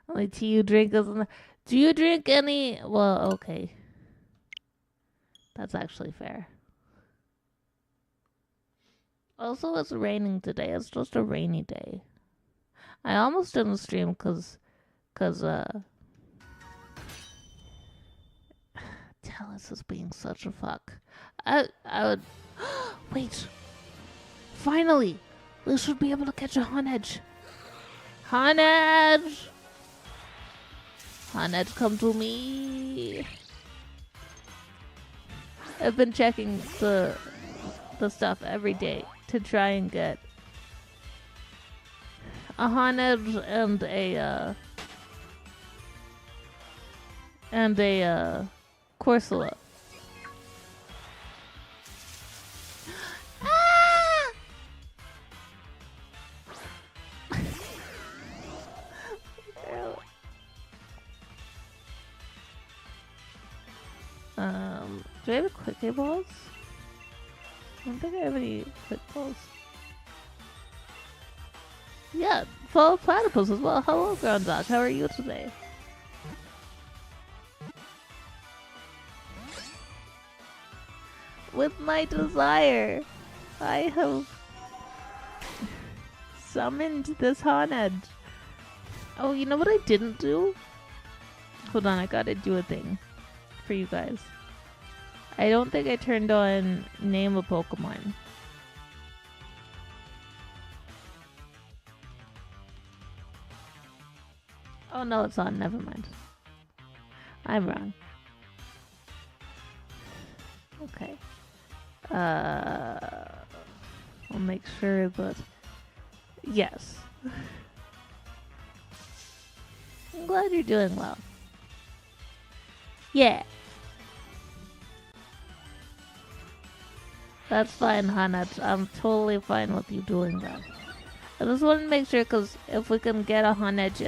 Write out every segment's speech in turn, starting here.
Only tea you drink isn't. Do you drink any? Well, okay. That's actually fair. Also, it's raining today. It's just a rainy day. I almost didn't stream cause Talus is being such a fuck. I would wait. Finally, we should be able to catch a Honedge. Honedge, Honedge, come to me. I've been checking the stuff every day to try and get a Honedge and a Corsola. Do I have a quick balls? I don't think I have any quick balls. Yeah, follow platypus as well. Hello, Ground Dog. How are you today? With my desire, I have summoned this Honedge. Oh, you know what I didn't do? Hold on, I gotta do a thing for you guys. I don't think I turned on Name a Pokemon. Oh no, it's on. Never mind. I'm wrong. Okay. I'll make sure that... Yes. I'm glad you're doing well. Yeah. That's fine, Hanat. I'm totally fine with you doing that. I just want to make sure, because if we can get a Honedge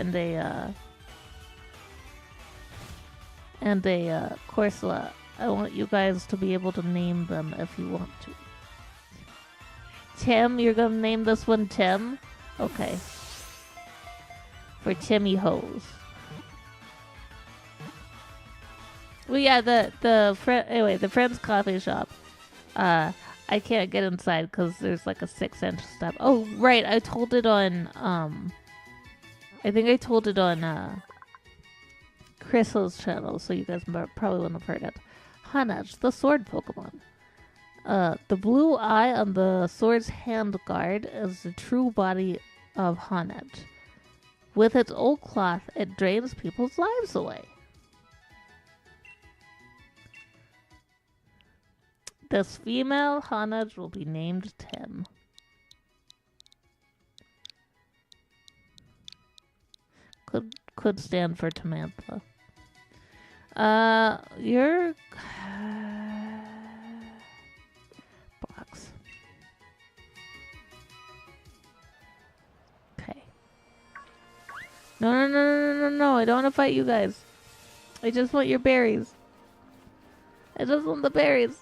and a Corsola, I want you guys to be able to name them if you want to. Tim, you're gonna name this one Tim? Okay. For Timmy Hose. Well, yeah, anyway, the Friends Coffee Shop. I can't get inside because there's like a 6-inch step. Oh, right, I told it on, I think I told it on, Crystal's channel, so you guys probably wouldn't have heard it. Honedge, the sword Pokemon. The blue eye on the sword's hand guard is the true body of Honedge. With its old cloth, it drains people's lives away. This female Honedge will be named Tim. Could stand for Tamantha. Your box. Okay. No, I don't want to fight you guys. I just want your berries. I just want the berries.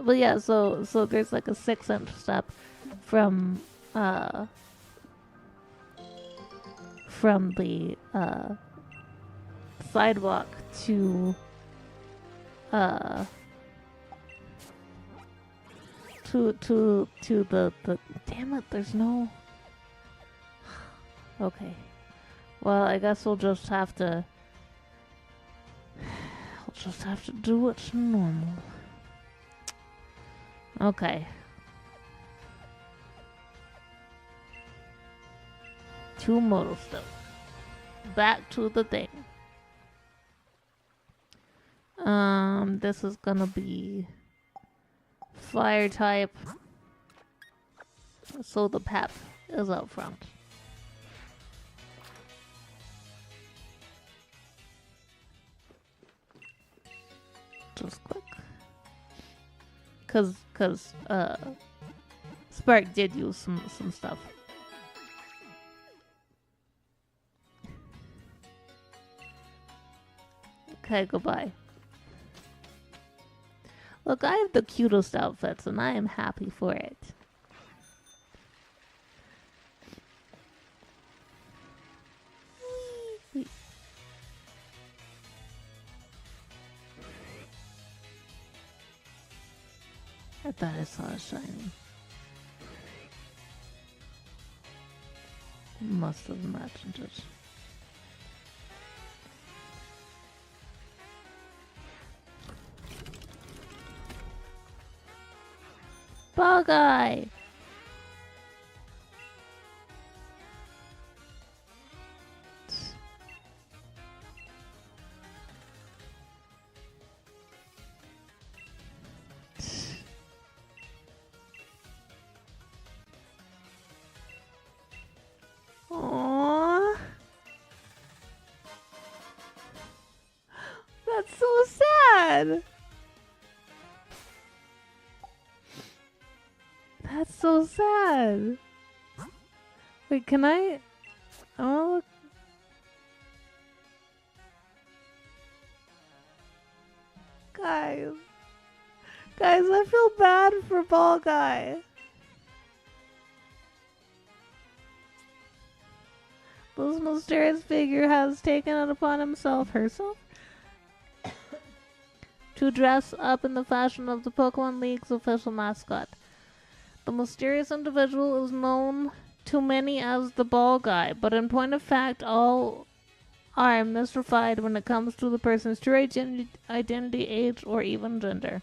But yeah, so there's like a 6-inch step from the sidewalk to the damn it, there's no. Okay. Well, I guess we'll just have to do what's normal. Okay. 2 modal steps. Back to the thing. This is gonna be fire type. So the pep is out front. Just quick. Cause Spark did use some stuff. Okay, goodbye. Look, I have the cutest outfits, and I am happy for it. I thought I saw a shiny. Must have imagined it. Ball guy! Aww. That's so sad. That's so sad. Wait, can I? Oh. Guys. Guys, I feel bad for Ball Guy. This mysterious figure has taken it upon herself, to dress up in the fashion of the Pokemon League's official mascot. The mysterious individual is known to many as the Ball Guy, but in point of fact, all are mystified when it comes to the person's true identity, age, or even gender.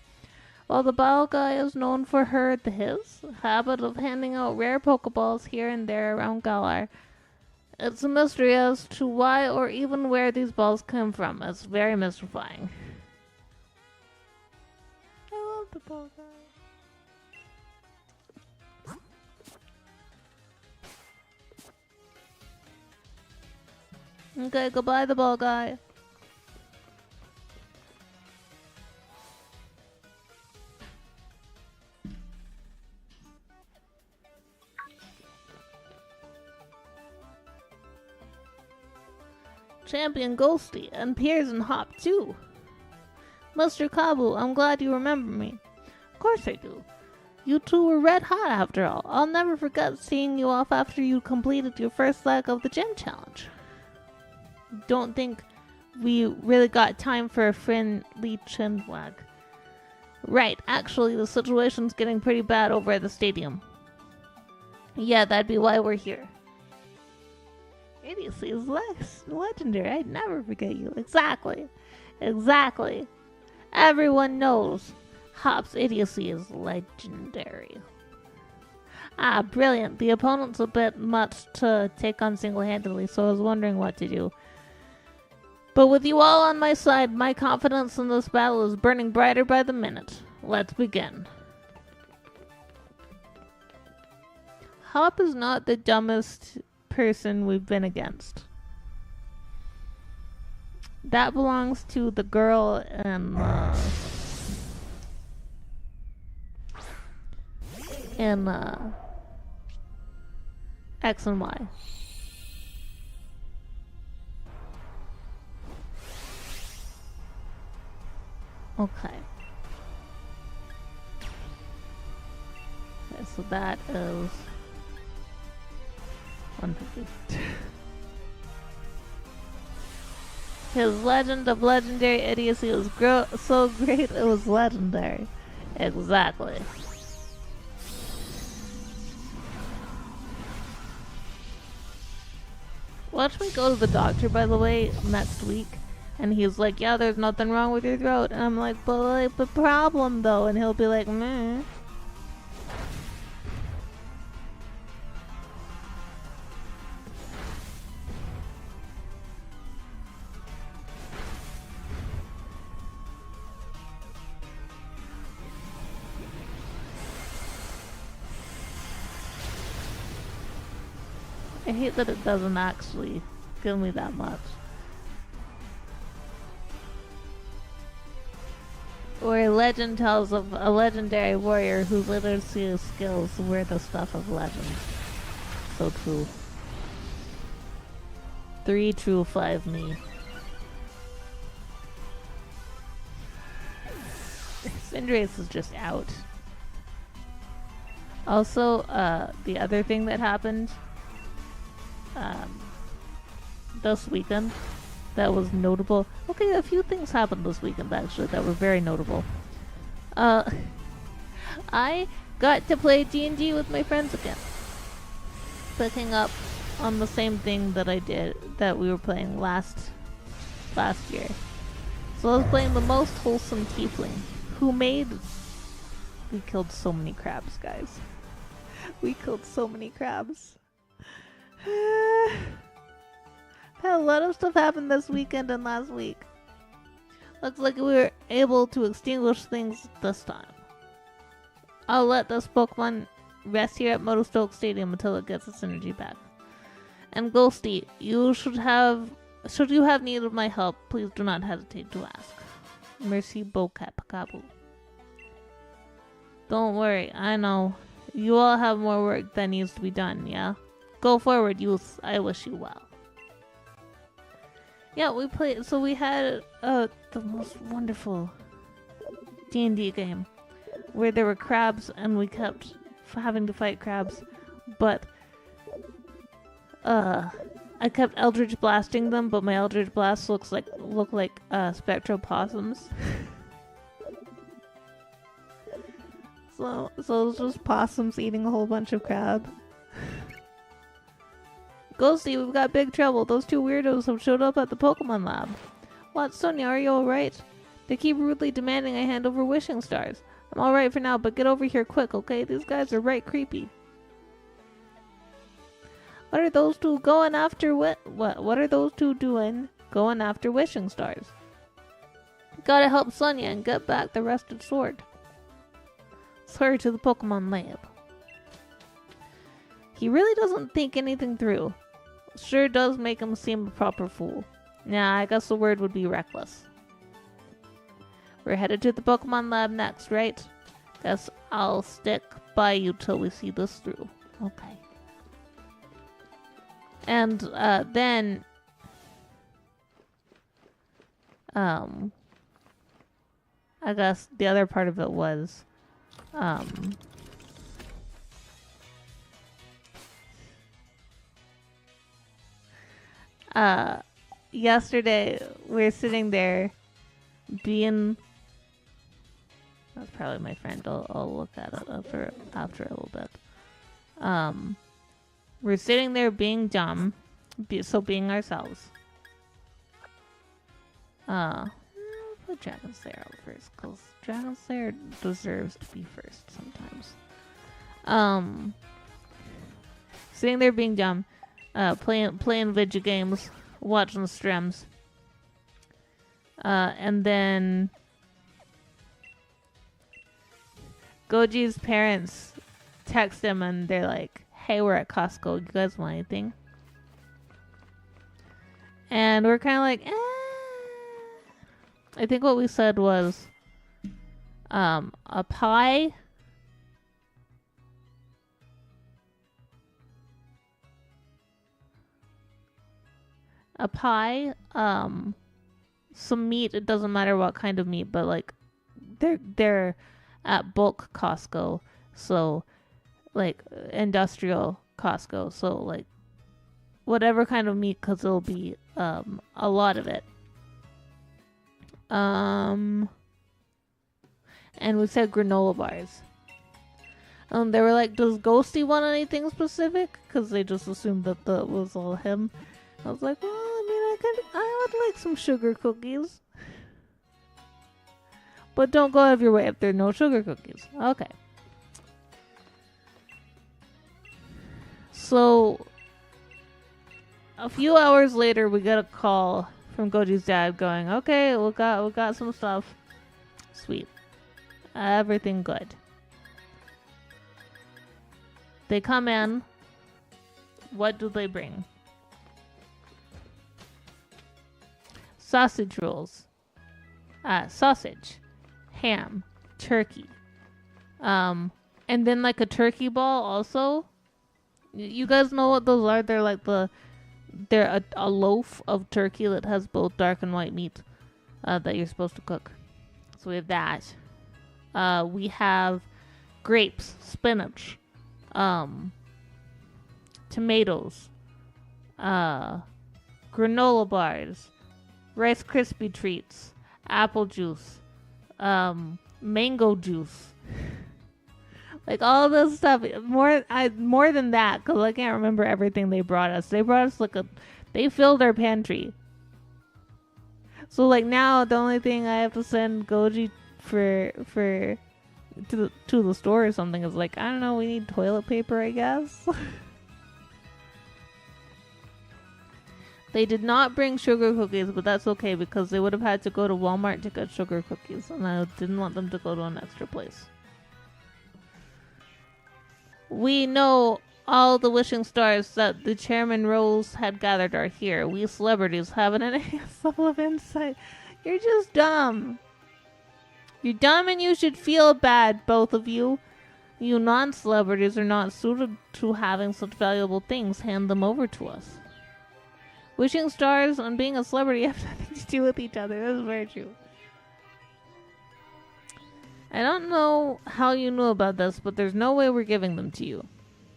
While the Ball Guy is known for his habit of handing out rare Pokeballs here and there around Galar, it's a mystery as to why or even where these balls come from. It's very mystifying. I love the Ball Guy. Okay, goodbye, the Ball Guy. Champion Ghostie, and Piers and Hop too. Mr. Kabu, I'm glad you remember me. Of course I do. You two were red hot after all. I'll never forget seeing you off after you completed your first leg of the gym challenge. Don't think we really got time for a friendly chin wag. Right, actually the situation's getting pretty bad over at the stadium. Yeah, that'd be why we're here. Idiocy is legendary. I'd never forget you. Exactly. Everyone knows Hop's idiocy is legendary. Ah, brilliant. The opponent's a bit much to take on single-handedly, so I was wondering what to do. But with you all on my side, my confidence in this battle is burning brighter by the minute. Let's begin. Hop is not the dumbest person we've been against. That belongs to the girl in X and Y. Okay. Okay, so that is 150. His legend of legendary idiocy was so great it was legendary. Exactly. Watch me go to the doctor, by the way, next week. And he's like, yeah, there's nothing wrong with your throat. And I'm like, but like, the problem though. And he'll be like, meh. I hate that it doesn't actually give me that much. Or a legend tells of a legendary warrior whose literacy skills were the stuff of legend. So true. 3 true, 5 me. Vindrace is just out. Also, the other thing that happened this weekend that was notable. Okay, a few things happened this weekend actually that were very notable. I got to play D&D with my friends again. Picking up on the same thing that we were playing last year. So I was playing the most wholesome tiefling. We killed so many crabs, guys. We killed so many crabs. Had a lot of stuff happen this weekend and last week. Looks like we were able to extinguish things this time. I'll let this Pokemon rest here at Motostoke Stadium until it gets its energy back. And Ghostie, should you have need of my help, please do not hesitate to ask. Mercy Bocap Kabu. Don't worry, I know. You all have more work that needs to be done, yeah? Go forward, youths. I wish you well. Yeah, we had the most wonderful D&D game where there were crabs and we kept having to fight crabs, but I kept Eldritch blasting them, but my Eldritch blasts look like spectral possums. So it was just possums eating a whole bunch of crab. Ghostie, we've got big trouble. Those two weirdos have showed up at the Pokemon Lab. What, Sonia, are you alright? They keep rudely demanding I hand over wishing stars. I'm alright for now, but get over here quick, okay? These guys are right creepy. What are those two going after what are those two doing going after wishing stars? Gotta help Sonia and get back the rusted sword. Let's hurry to the Pokemon Lab. He really doesn't think anything through. Sure does make him seem a proper fool. Nah, I guess the word would be reckless. We're headed to the Pokemon Lab next, right? Guess I'll stick by you till we see this through. Okay. And then I guess the other part of it was yesterday we were sitting there being, that's probably my friend, I'll look at it after a little bit. We're sitting there being dumb, being ourselves. Put Dragon Slayer out first, because Dragon Slayer deserves to be first sometimes. Sitting there being dumb, playing video games, watching the streams. And then Goji's parents text him and they're like, hey, we're at Costco. You guys want anything? And we're kind of like, I think what we said was, a pie. Some meat. It doesn't matter what kind of meat, but like, they're at bulk Costco, so like industrial Costco. So like, whatever kind of meat, because it'll be a lot of it. And we said granola bars. They were like, does Ghostie want anything specific? Because they just assumed that that was all him. I was like, well, I would like some sugar cookies. But don't go out of your way if there are no sugar cookies. Okay. So, a few hours later, we get a call from Goji's dad going, okay, we got some stuff. Sweet. Everything good. They come in. What do they bring? Sausage rolls. Sausage. Ham. Turkey. And then like a turkey ball also. You guys know what those are? They're like they're a loaf of turkey that has both dark and white meat that you're supposed to cook. So we have that. We have grapes, spinach, tomatoes, granola bars, Rice Krispie treats, apple juice, mango juice. Like all this stuff, more than that, because I can't remember everything they brought us. They brought us they filled our pantry. So like now, the only thing I have to send Goji to the store or something is like, I don't know, we need toilet paper, I guess. They did not bring sugar cookies, but that's okay because they would have had to go to Walmart to get sugar cookies, and I didn't want them to go to an extra place. We know all the wishing stars that the Chairman Rose had gathered are here. We celebrities have an enhanced level of insight. You're just dumb. You're dumb and you should feel bad, both of you. You non-celebrities are not suited to having such valuable things. Hand them over to us. Wishing stars and being a celebrity have nothing to do with each other. That is very true. I don't know how you knew about this, but there's no way we're giving them to you.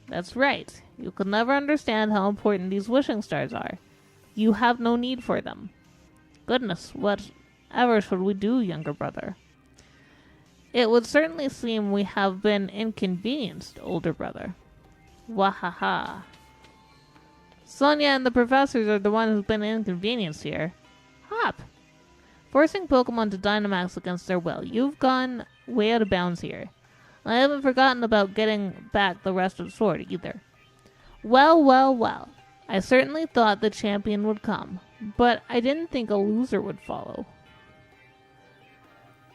That's right. You could never understand how important these wishing stars are. You have no need for them. Goodness, whatever should we do, younger brother? It would certainly seem we have been inconvenienced, older brother. Wahaha. Sonia and the professors are the ones who've been inconvenienced here. Hop. Forcing Pokemon to Dynamax against their will. You've gone way out of bounds here. I haven't forgotten about getting back the rest of the sword either. Well, well, well. I certainly thought the champion would come, but I didn't think a loser would follow.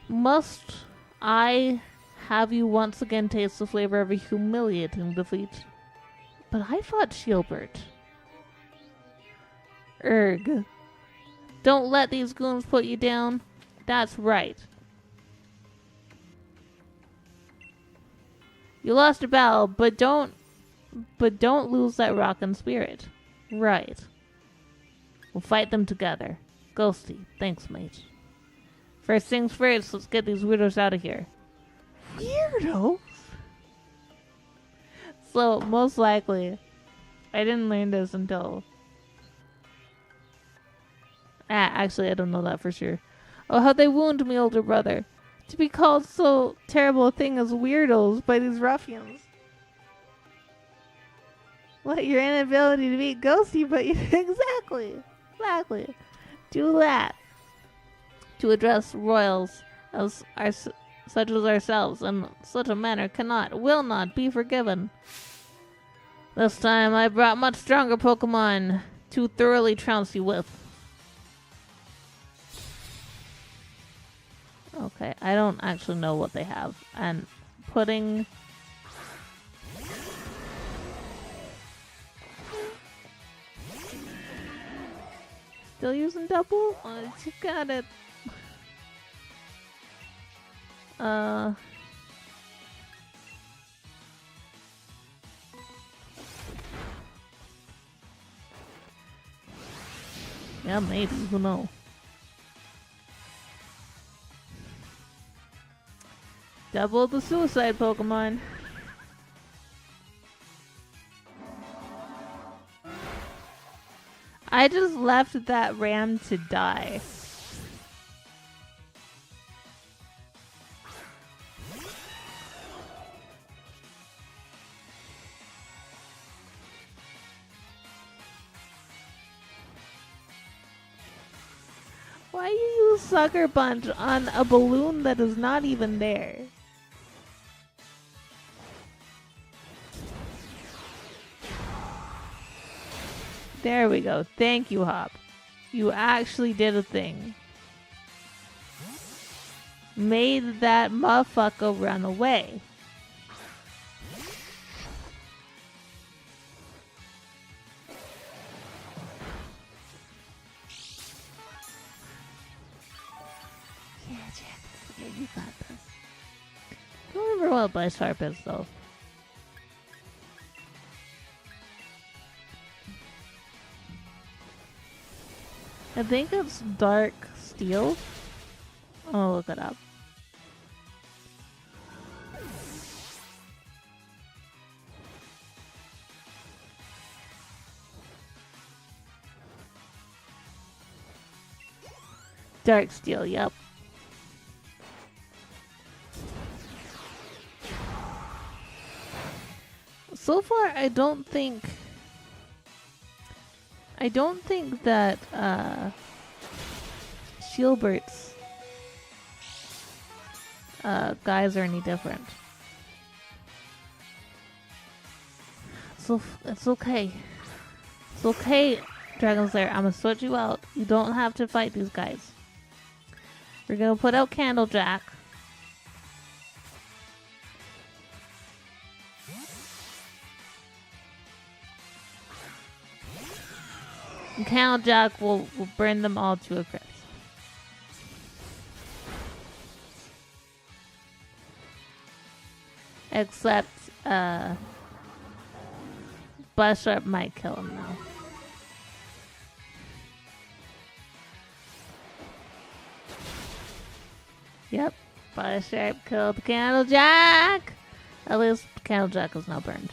Must I have you once again taste the flavor of a humiliating defeat? But I fought Shielbert. Erg. Don't let these goons put you down. That's right. You lost a battle, but don't lose that rockin' spirit. Right. We'll fight them together. Ghostie, thanks, mate. First things first, let's get these weirdos out of here. Weirdos? So, most likely, I didn't learn this until... actually, I don't know that for sure. Oh, how they wound me, older brother. To be called so terrible a thing as weirdos by these ruffians. What, your inability to beat Ghostie, but you... Exactly. Do that. To address royals as such as ourselves in such a manner will not be forgiven. This time I brought much stronger Pokemon to thoroughly trounce you with. Okay, I don't actually know what they have. And putting... Still using double? Oh, you got it. Yeah, maybe. Who knows? Double the suicide Pokemon. I just left that ram to die. Why you use Sucker Punch on a balloon that is not even there? There we go. Thank you, Hop. You actually did a thing. Made that motherfucker run away. Yeah, Jack. Yeah, you got this. I don't remember what Bisharp is, though. I think it's Dark Steel. I'll look it up. Dark steel, yep. So far, I don't think that Shieldbert's guys are any different. So it's okay. It's okay, Dragon Slayer. I'm gonna sort you out. You don't have to fight these guys. We're gonna put out Candlejack. And Candlejack will burn them all to a crisp. Except, Buzzsharp might kill him now. Yep, Buzzsharp killed Candlejack! At least Candlejack is now burned.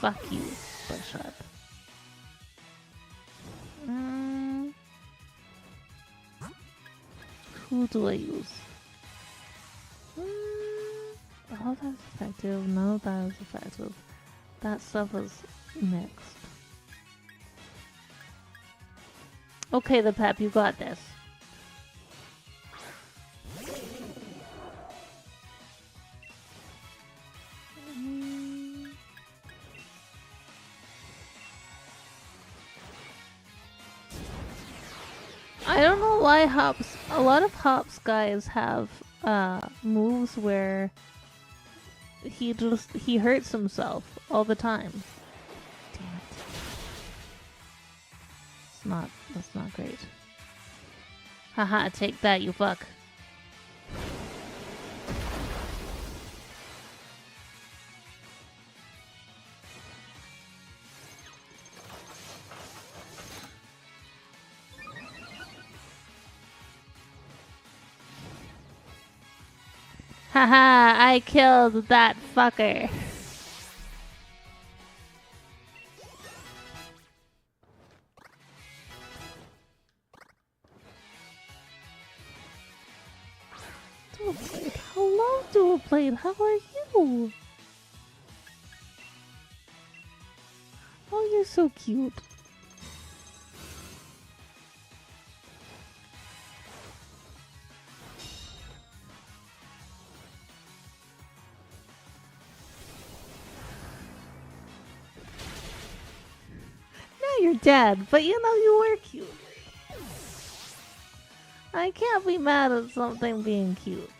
Fuck you, Buzzsharp. Who do I use? Oh, that's effective. No, that is effective. That stuff is mixed. Okay, the Pep, you got this. I don't know why a lot of Hop's guys have moves where he hurts himself all the time. Damn it. That's not great. Haha, take that, you fuck. Haha, I killed that fucker. Dualblade, hello Dualblade, how are you? Oh, you're so cute. You're dead, but you know you were cute. I can't be mad at something being cute.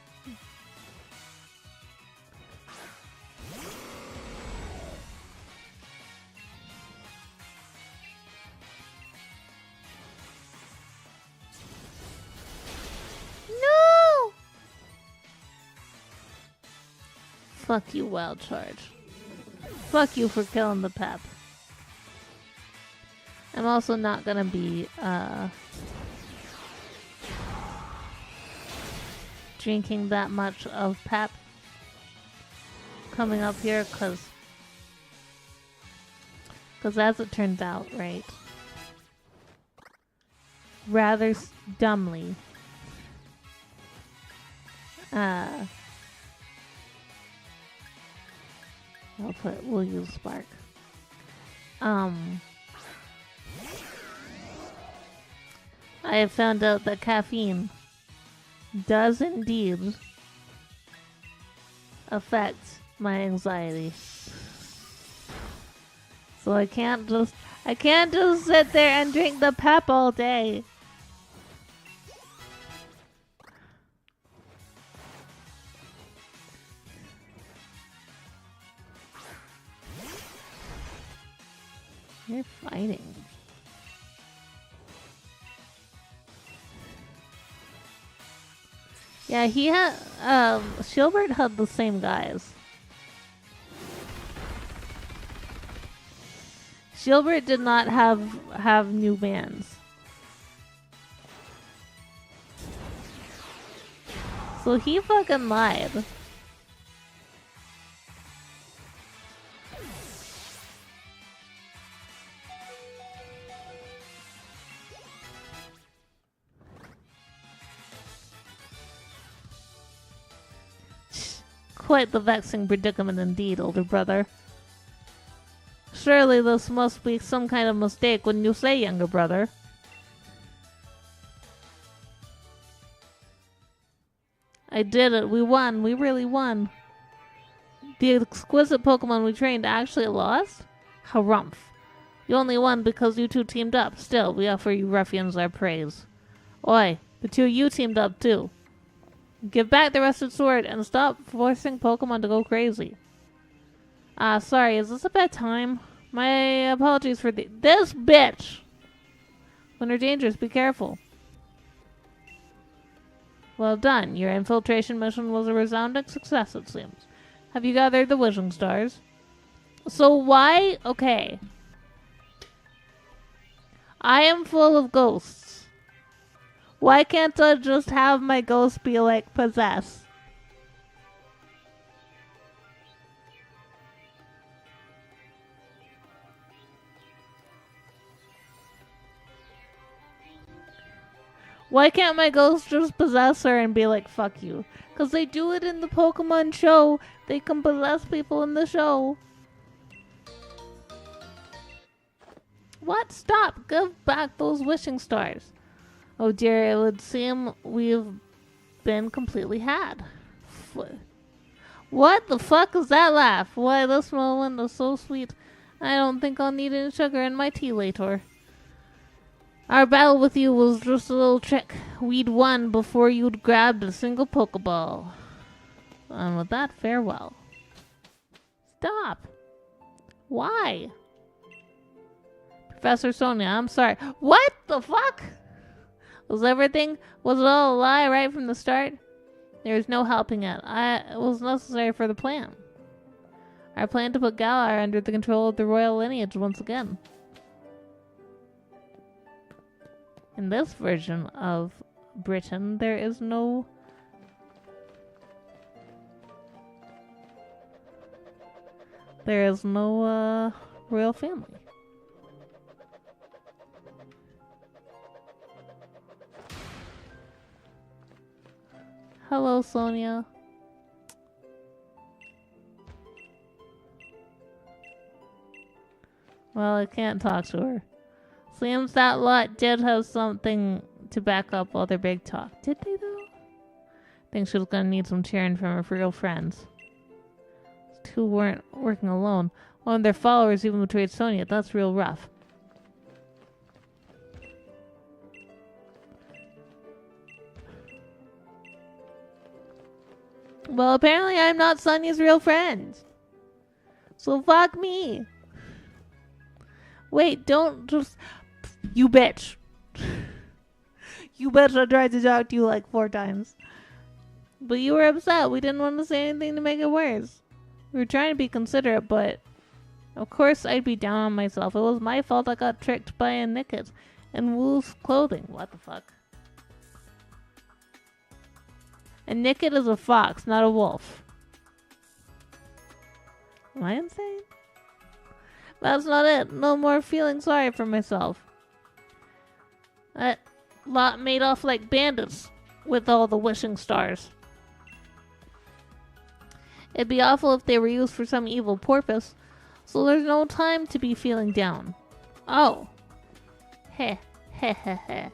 No! Fuck you, Wild Charge. Fuck you for killing the Pep. I'm also not gonna be drinking that much of Pep coming up here, cause as it turns out, right, rather dumbly, we'll use Spark. I have found out that caffeine does indeed affect my anxiety. So I can't just sit there and drink the Pep all day. You're fighting. Yeah, he had, Shieldbert had the same guys. Shieldbert did not have new bands. So he fucking lied. Quite the vexing predicament indeed, older brother. Surely this must be some kind of mistake, wouldn't you say, younger brother? I did it. We won. We really won. The exquisite Pokemon we trained actually lost? Harumph. You only won because you two teamed up. Still, we offer you ruffians our praise. Oi, the two of you teamed up too. Give back the rusted sword and stop forcing Pokemon to go crazy. Sorry, is this a bad time? My apologies for this bitch! When they're dangerous, be careful. Well done. Your infiltration mission was a resounding success, it seems. Have you gathered the wishing stars? So why? Okay. I am full of ghosts. Why can't I just have my ghost be, like, possessed? Why can't my ghost just possess her and be like, fuck you? Because they do it in the Pokemon show. They can possess people in the show. What? Stop! Give back those wishing stars. Oh dear, it would seem we've been completely had. What the fuck is that laugh? Why, this moment is so sweet. I don't think I'll need any sugar in my tea later. Our battle with you was just a little trick. We'd won before you'd grabbed a single Pokeball. And with that, farewell. Stop. Why? Professor Sonia, I'm sorry. What the fuck? Was it all a lie right from the start? There's no helping it. It was necessary for the plan. Our plan to put Galar under the control of the royal lineage once again. In this version of Britain, there is no royal family. Hello, Sonia. Well, I can't talk to her. Seems that lot did have something to back up all their big talk. Did they, though? Think she was gonna need some cheering from her real friends. These two weren't working alone. One of their followers even betrayed Sonia. That's real rough. Well, apparently I'm not Sonia's real friend. So fuck me. Wait, don't just... You bitch. You bitch, I tried to talk to you like 4 times. But you were upset. We didn't want to say anything to make it worse. We were trying to be considerate, but... Of course I'd be down on myself. It was my fault I got tricked by a Nickit in wolf's clothing. What the fuck? A Nickit is a fox, not a wolf. Am I insane? That's not it. No more feeling sorry for myself. That lot made off like bandits with all the wishing stars. It'd be awful if they were used for some evil purpose, so there's no time to be feeling down. Oh. Heh, heh, heh, heh.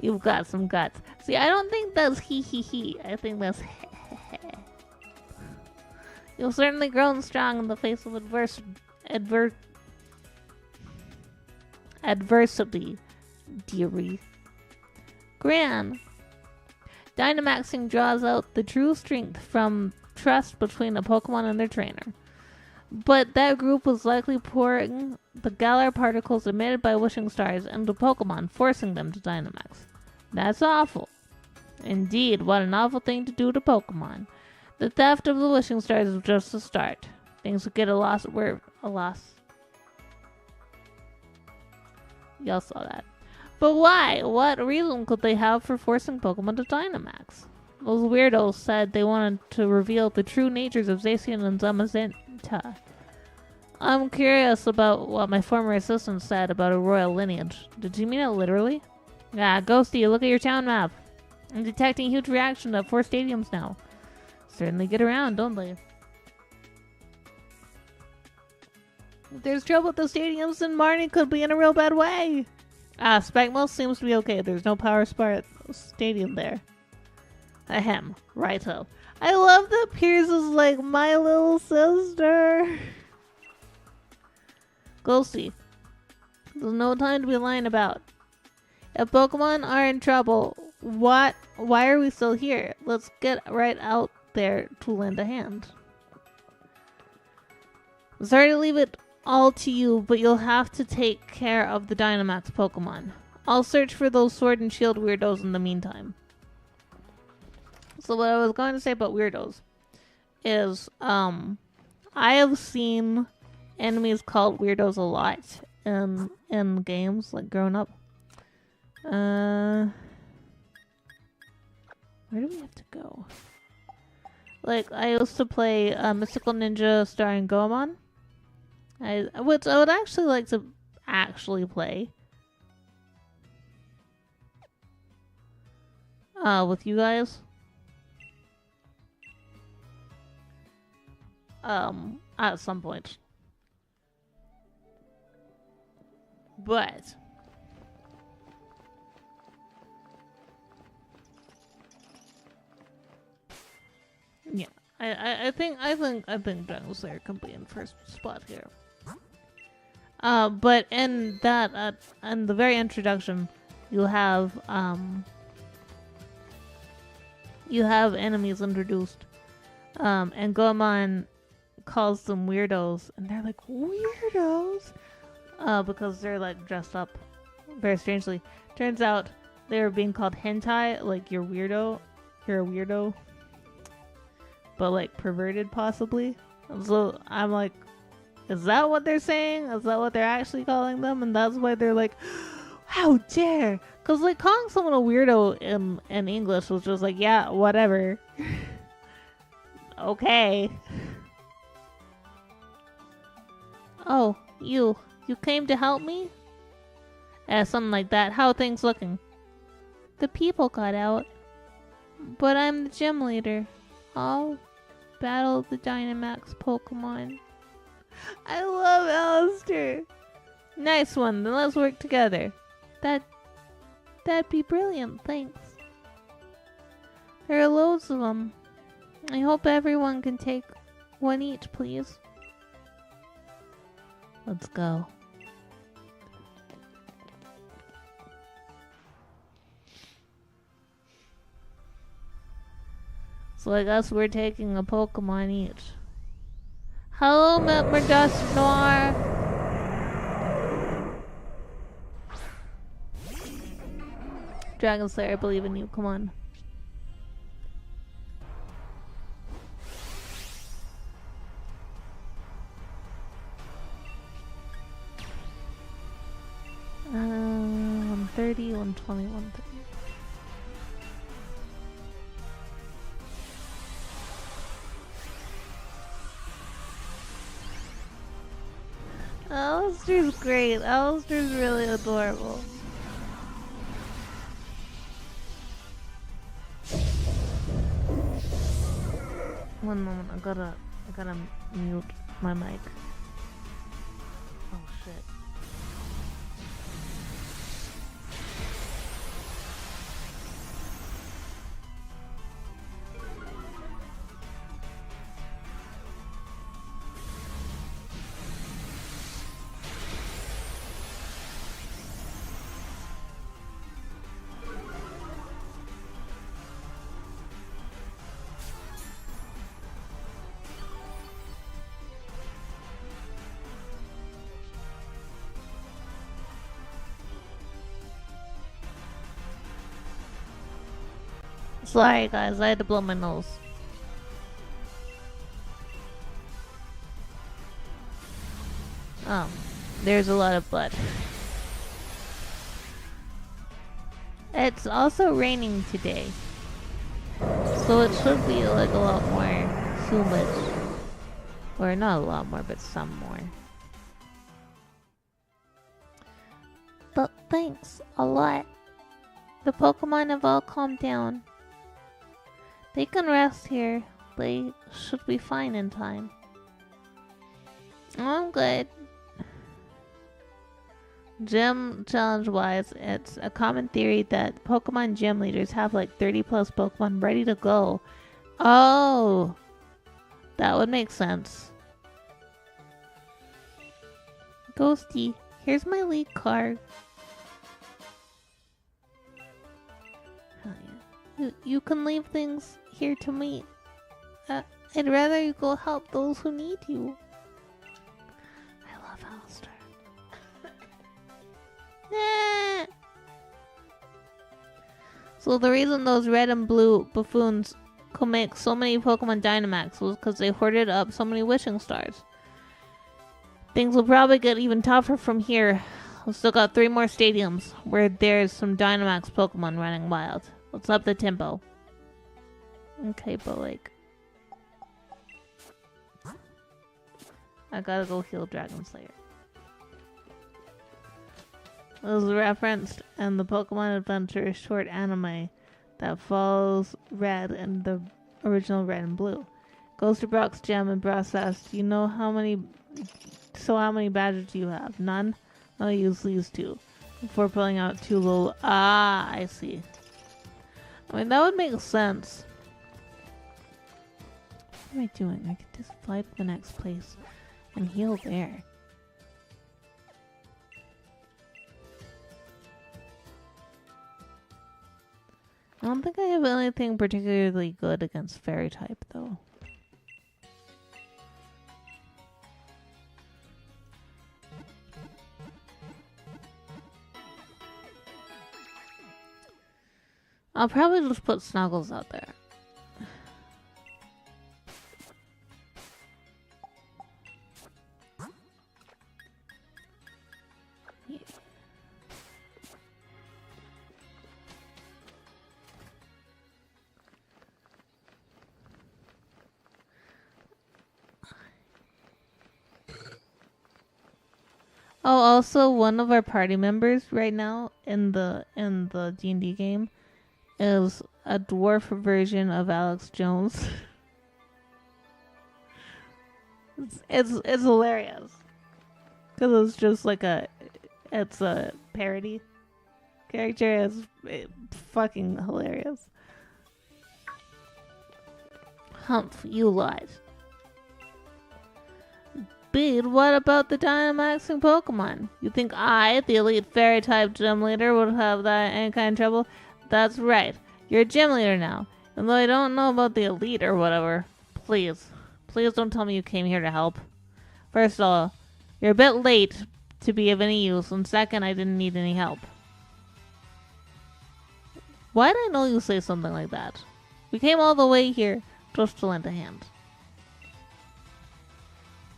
You've got some guts. See, I don't think that's he he he. I think that's heh heh heh. You've certainly grown strong in the face of adversity, dearie. Gran. Dynamaxing draws out the true strength from trust between a Pokemon and their trainer. But that group was likely pouring the Galar particles emitted by wishing stars into Pokemon, forcing them to Dynamax. That's awful. Indeed, what an awful thing to do to Pokemon. The theft of the wishing stars is just the start. Things would get a loss. Y'all saw that. But why? What reason could they have for forcing Pokemon to Dynamax? Those weirdos said they wanted to reveal the true natures of Zacian and Zamazenta. I'm curious about what my former assistant said about a royal lineage. Did you mean it literally? Yeah, Ghostie, look at your town map. I'm detecting huge reaction to 4 stadiums now. Certainly get around, don't they? If there's trouble with the stadiums, then Marnie could be in a real bad way. Specmo seems to be okay. There's no power stadium there. Ahem. Righto. I love that Piers is like my little sister. Ghostie. There's no time to be lying about. If Pokemon are in trouble, why are we still here? Let's get right out there to lend a hand. I'm sorry to leave it all to you, but you'll have to take care of the Dynamax Pokemon. I'll search for those Sword and Shield weirdos in the meantime. So what I was going to say about weirdos is, I have seen enemies called weirdos a lot in games, like growing up. Where do we have to go? Like, I used to play Mystical Ninja starring Goemon. Which I would actually like to actually play. With you guys. At some point. But yeah, I think Dragon Slayer can be in first spot here. But in that, in the very introduction, you have enemies introduced, and Goemon calls them weirdos, and they're like, weirdos? Because they're like dressed up very strangely. Turns out they were being called hentai, like you're a weirdo, but like perverted possibly. And so I'm like, is that what they're saying? Is that what they're actually calling them? And that's why they're like, how dare? Because like calling someone a weirdo in English was just like, yeah, whatever. Okay. Oh, you came to help me? Something like that. How are things looking? The people got out, but I'm the gym leader. I'll battle the Dynamax Pokemon. I love Alistair. Nice one. Then let's work together. That'd be brilliant. Thanks. There are loads of them. I hope everyone can take one each, please. Let's go. So I guess we're taking a Pokemon each. Hello, Murdust Noir. Dragon Slayer, I believe in you. Come on. Uh, 130, 120, 130. Alistair's great. Alistair's really adorable. One moment, I gotta mute my mic. Oh shit. Sorry guys, I had to blow my nose. There's a lot of blood. It's also raining today, so it should be like a lot more humid. Or not a lot more, but some more. But thanks a lot. The Pokemon have all calmed down. They can rest here. They should be fine in time. I'm good. Gym challenge wise, it's a common theory that Pokemon gym leaders have like 30 plus Pokemon ready to go. Oh, that would make sense. Ghostie, here's my league card. Hell yeah. You can leave things here to me. I'd rather you go help those who need you. I love Alistair. Nah. So the reason those red and blue buffoons could make so many Pokemon Dynamax was because they hoarded up so many wishing stars. Things will probably get even tougher from here. We've still got 3 more stadiums where there's some Dynamax Pokemon running wild. Let's up the tempo. Okay, but like... I gotta go heal Dragon Slayer. It was referenced in the Pokemon Adventure short anime that follows Red and the original Red and Blue. Goes to Brock's gym and Brock asks, "You know how many badges do you have?" "None. I'll use these 2." Before pulling out 2 little... Ah, I see. I mean, that would make sense. What am I doing? I could just fly to the next place and heal there. I don't think I have anything particularly good against Fairy type, though. I'll probably just put Snuggles out there. Yeah. Oh, also one of our party members right now in the D&D game is a dwarf version of Alex Jones. it's hilarious because it's just like it's a parody character. It's fucking hilarious. Humph, you lied. Bede, what about the Dynamaxing Pokemon? You think I, the elite fairy type gym leader, would have that any kind of trouble? That's right. You're a gym leader now. And though I don't know about the elite or whatever, please don't tell me you came here to help. First of all, you're a bit late to be of any use, and second, I didn't need any help. Why did I know you say something like that? We came all the way here just to lend a hand.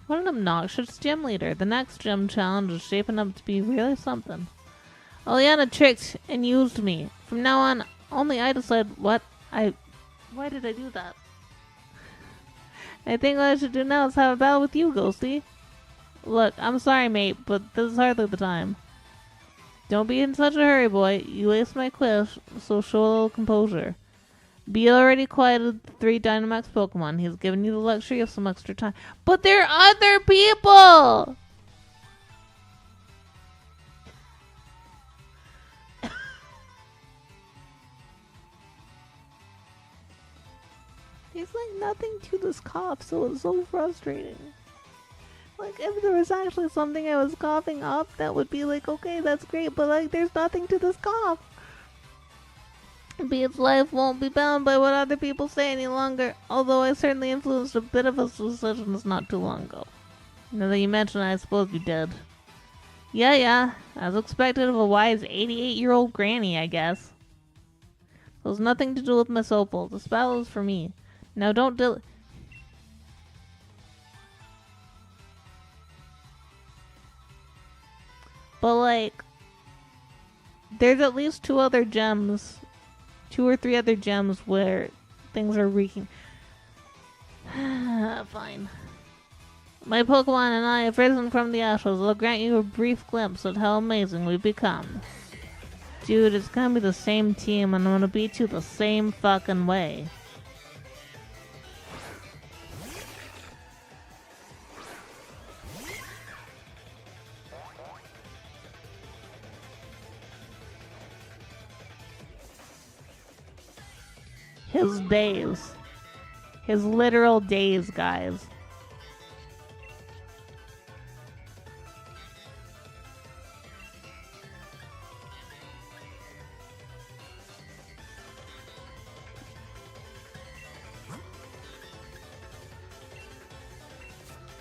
What an obnoxious gym leader. The next gym challenge is shaping up to be really something. Oleana tricked and used me. From now on, only I decide what I... Why did I do that? I think what I should do now is have a battle with you, Ghostie. Look, I'm sorry, mate, but this is hardly the time. Don't be in such a hurry, boy. You waste my quiz, so show a little composure. Bede already quieted the 3 Dynamax Pokemon. He's given you the luxury of some extra time. But there are other people! There's like nothing to this cough, so it's so frustrating. Like, if there was actually something I was coughing up, that would be like, okay, that's great, but like, there's nothing to this cough. Bede's life won't be bound by what other people say any longer, although I certainly influenced a bit of his decisions not too long ago. Now that you mention it, I suppose you did. Yeah, as expected of a wise 88-year-old granny, I guess. It has nothing to do with Miss Opal. This battle is for me. Now don't But like, there's at least 2 other gems, 2 or 3 other gems where things are reeking. Fine. My Pokemon and I have risen from the ashes. I'll grant you a brief glimpse at how amazing we've become. Dude, it's gonna be the same team and I'm gonna beat you the same fucking way. His days. His literal days, guys.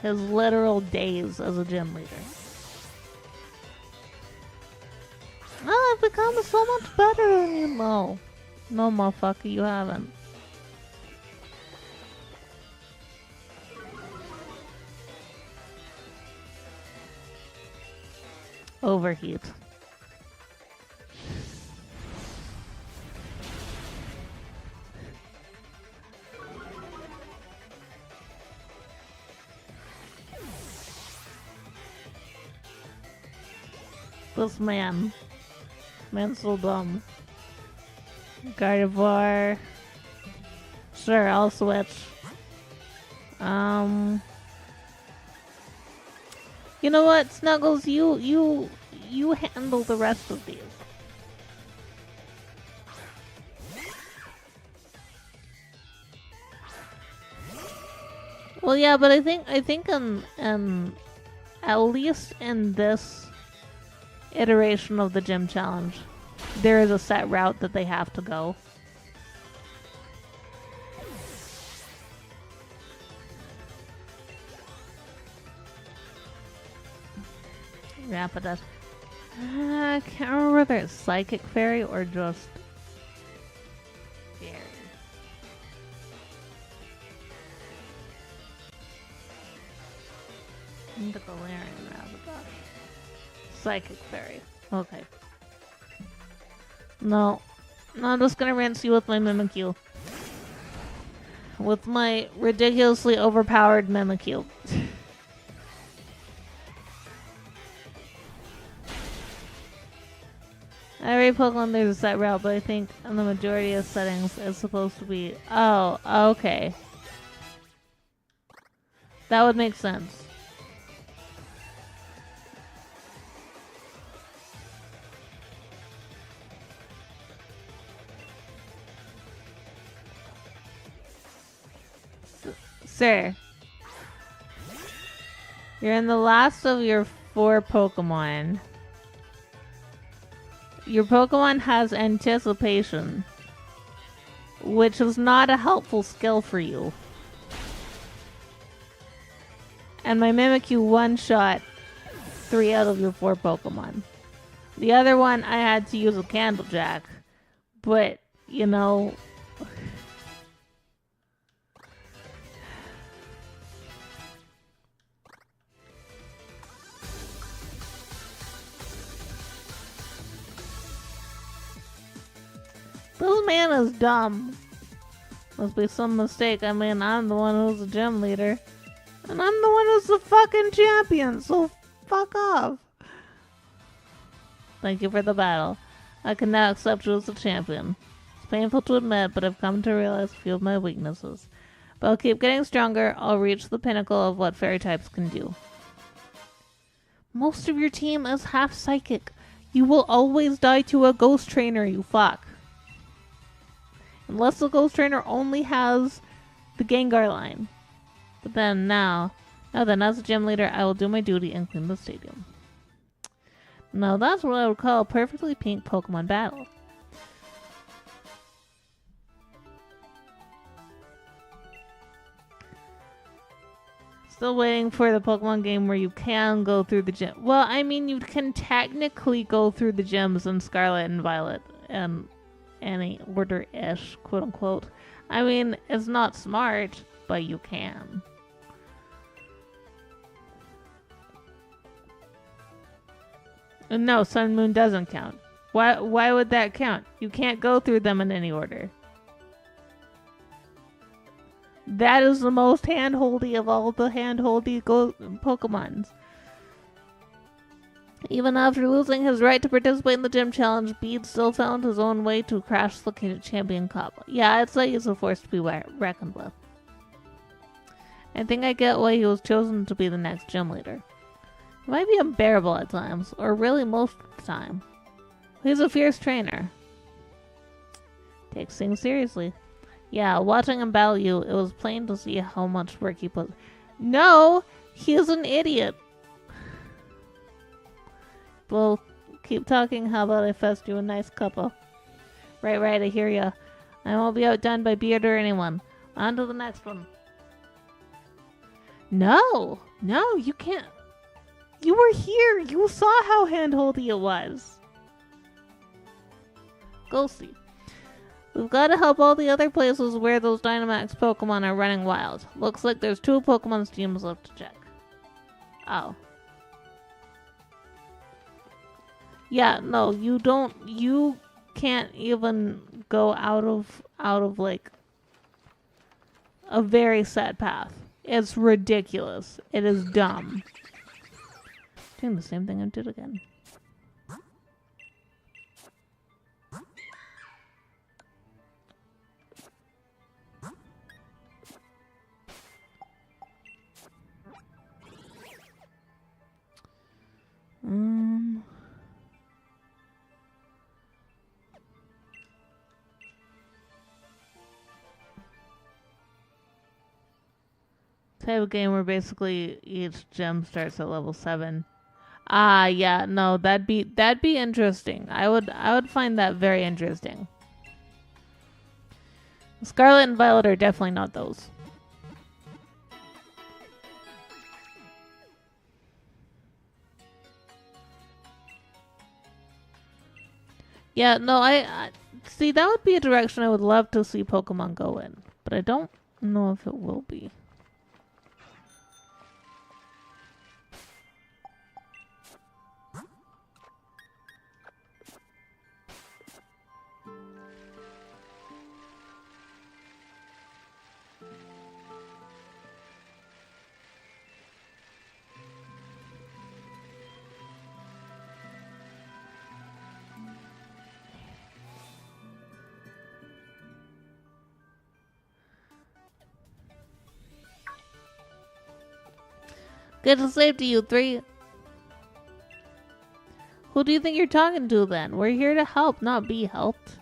His literal days as a gym leader. Oh, I've become so much better than you. No. No, motherfucker, you haven't. Overheat. This man's so dumb. Gardevoir. Sure, I'll switch. You know what, Snuggles? You handle the rest of these. Well, yeah, but I think at least in this iteration of the gym challenge, there is a set route that they have to go. Rapidash. I can't remember whether it's Psychic Fairy or just Fairy. The Galarian Rapidash. Psychic Fairy. Okay. No. No, I'm just gonna rinse you with my Mimikyu. With my ridiculously overpowered Mimikyu. Every Pokemon there's a set route, but I think in the majority of settings it's supposed to be... Oh, okay. That would make sense. Sir. You're in the last of your 4 Pokemon. Your Pokemon has Anticipation, which is not a helpful skill for you. And my Mimikyu one-shot 3 out of your 4 Pokemon. The other one I had to use a Candlejack, but, you know... This man is dumb. Must be some mistake. I mean, I'm the one who's the gym leader. And I'm the one who's the fucking champion, so fuck off. Thank you for the battle. I can now accept you as the champion. It's painful to admit, but I've come to realize a few of my weaknesses. But I'll keep getting stronger. I'll reach the pinnacle of what fairy types can do. Most of your team is half psychic. You will always die to a ghost trainer, you fuck. Unless the Ghost Trainer only has the Gengar line. But then now then, as a gym leader, I will do my duty and clean the stadium. Now that's what I would call a perfectly pink Pokemon battle. Still waiting for the Pokemon game where you can go through the gym. Well, I mean, you can technically go through the gyms in Scarlet and Violet and any order-ish, quote-unquote. I mean, it's not smart, but you can. And no, Sun and Moon doesn't count. Why would that count? You can't go through them in any order. That is the most hand-holdy of all the hand-holdy Pokemons. Even after losing his right to participate in the gym challenge, Bede still found his own way to crash the champion cup. Yeah, I'd say he's a force to be reckoned with. I think I get why he was chosen to be the next gym leader. He might be unbearable at times, or really most of the time. He's a fierce trainer. Takes things seriously. Yeah, watching him battle you, it was plain to see how much work he put. No! He's an idiot! Well, keep talking. How about I fest you a nice cuppa? Right, I hear ya. I won't be outdone by Beard or anyone. On to the next one. No, you can't. You were here. You saw how handholdy it was. Ghostie. We've got to help all the other places where those Dynamax Pokemon are running wild. Looks like there's 2 Pokemon teams left to check. Oh. Yeah, no, you don't. You can't even go out of like a very set path. It's ridiculous. It is dumb. Doing the same thing I did again. Type of game where basically each gem starts at level 7. Ah, yeah, no, that'd be interesting. I would find that very interesting. Scarlet and Violet are definitely not those. Yeah, no, I see, that would be a direction I would love to see Pokemon go in, but I don't know if it will be. Good to save to you, 3. Who do you think you're talking to then? We're here to help, not be helped.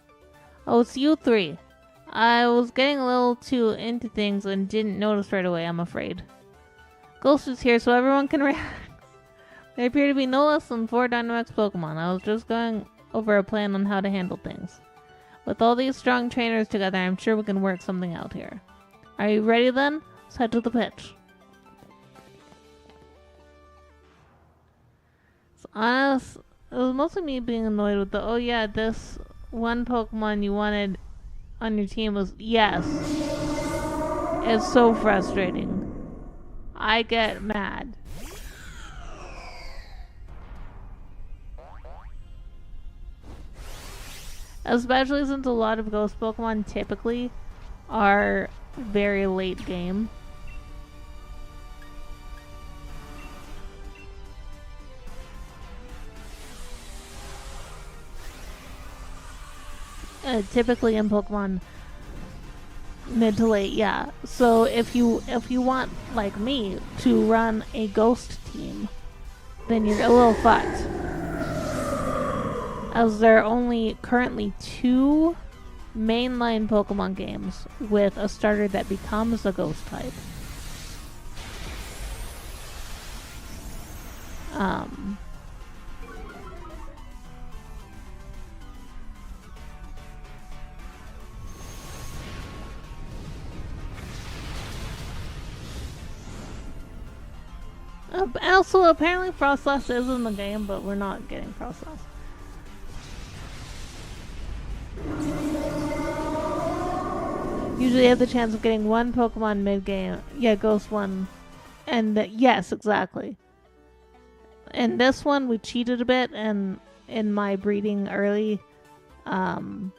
Oh, it's you 3. I was getting a little too into things and didn't notice right away, I'm afraid. Ghost is here so everyone can react. There appear to be no less than 4 Dynamax Pokemon. I was just going over a plan on how to handle things. With all these strong trainers together, I'm sure we can work something out here. Are you ready then? Let's head to the pitch. Honest, it was mostly me being annoyed with the, oh yeah, this one Pokemon you wanted on your team was, yes. It's so frustrating. I get mad. Especially since a lot of Ghost Pokemon typically are very late game. Typically in Pokemon mid to late, yeah. So if you want, like me, to run a Ghost team, then you're a little fucked. As there are only currently 2 mainline Pokemon games with a starter that becomes a Ghost type. Also, apparently Froslass is in the game, but we're not getting Froslass. Usually have the chance of getting 1 Pokemon mid-game. Yeah, Ghost 1. And yes, exactly. In this one, we cheated a bit and in my breeding early. And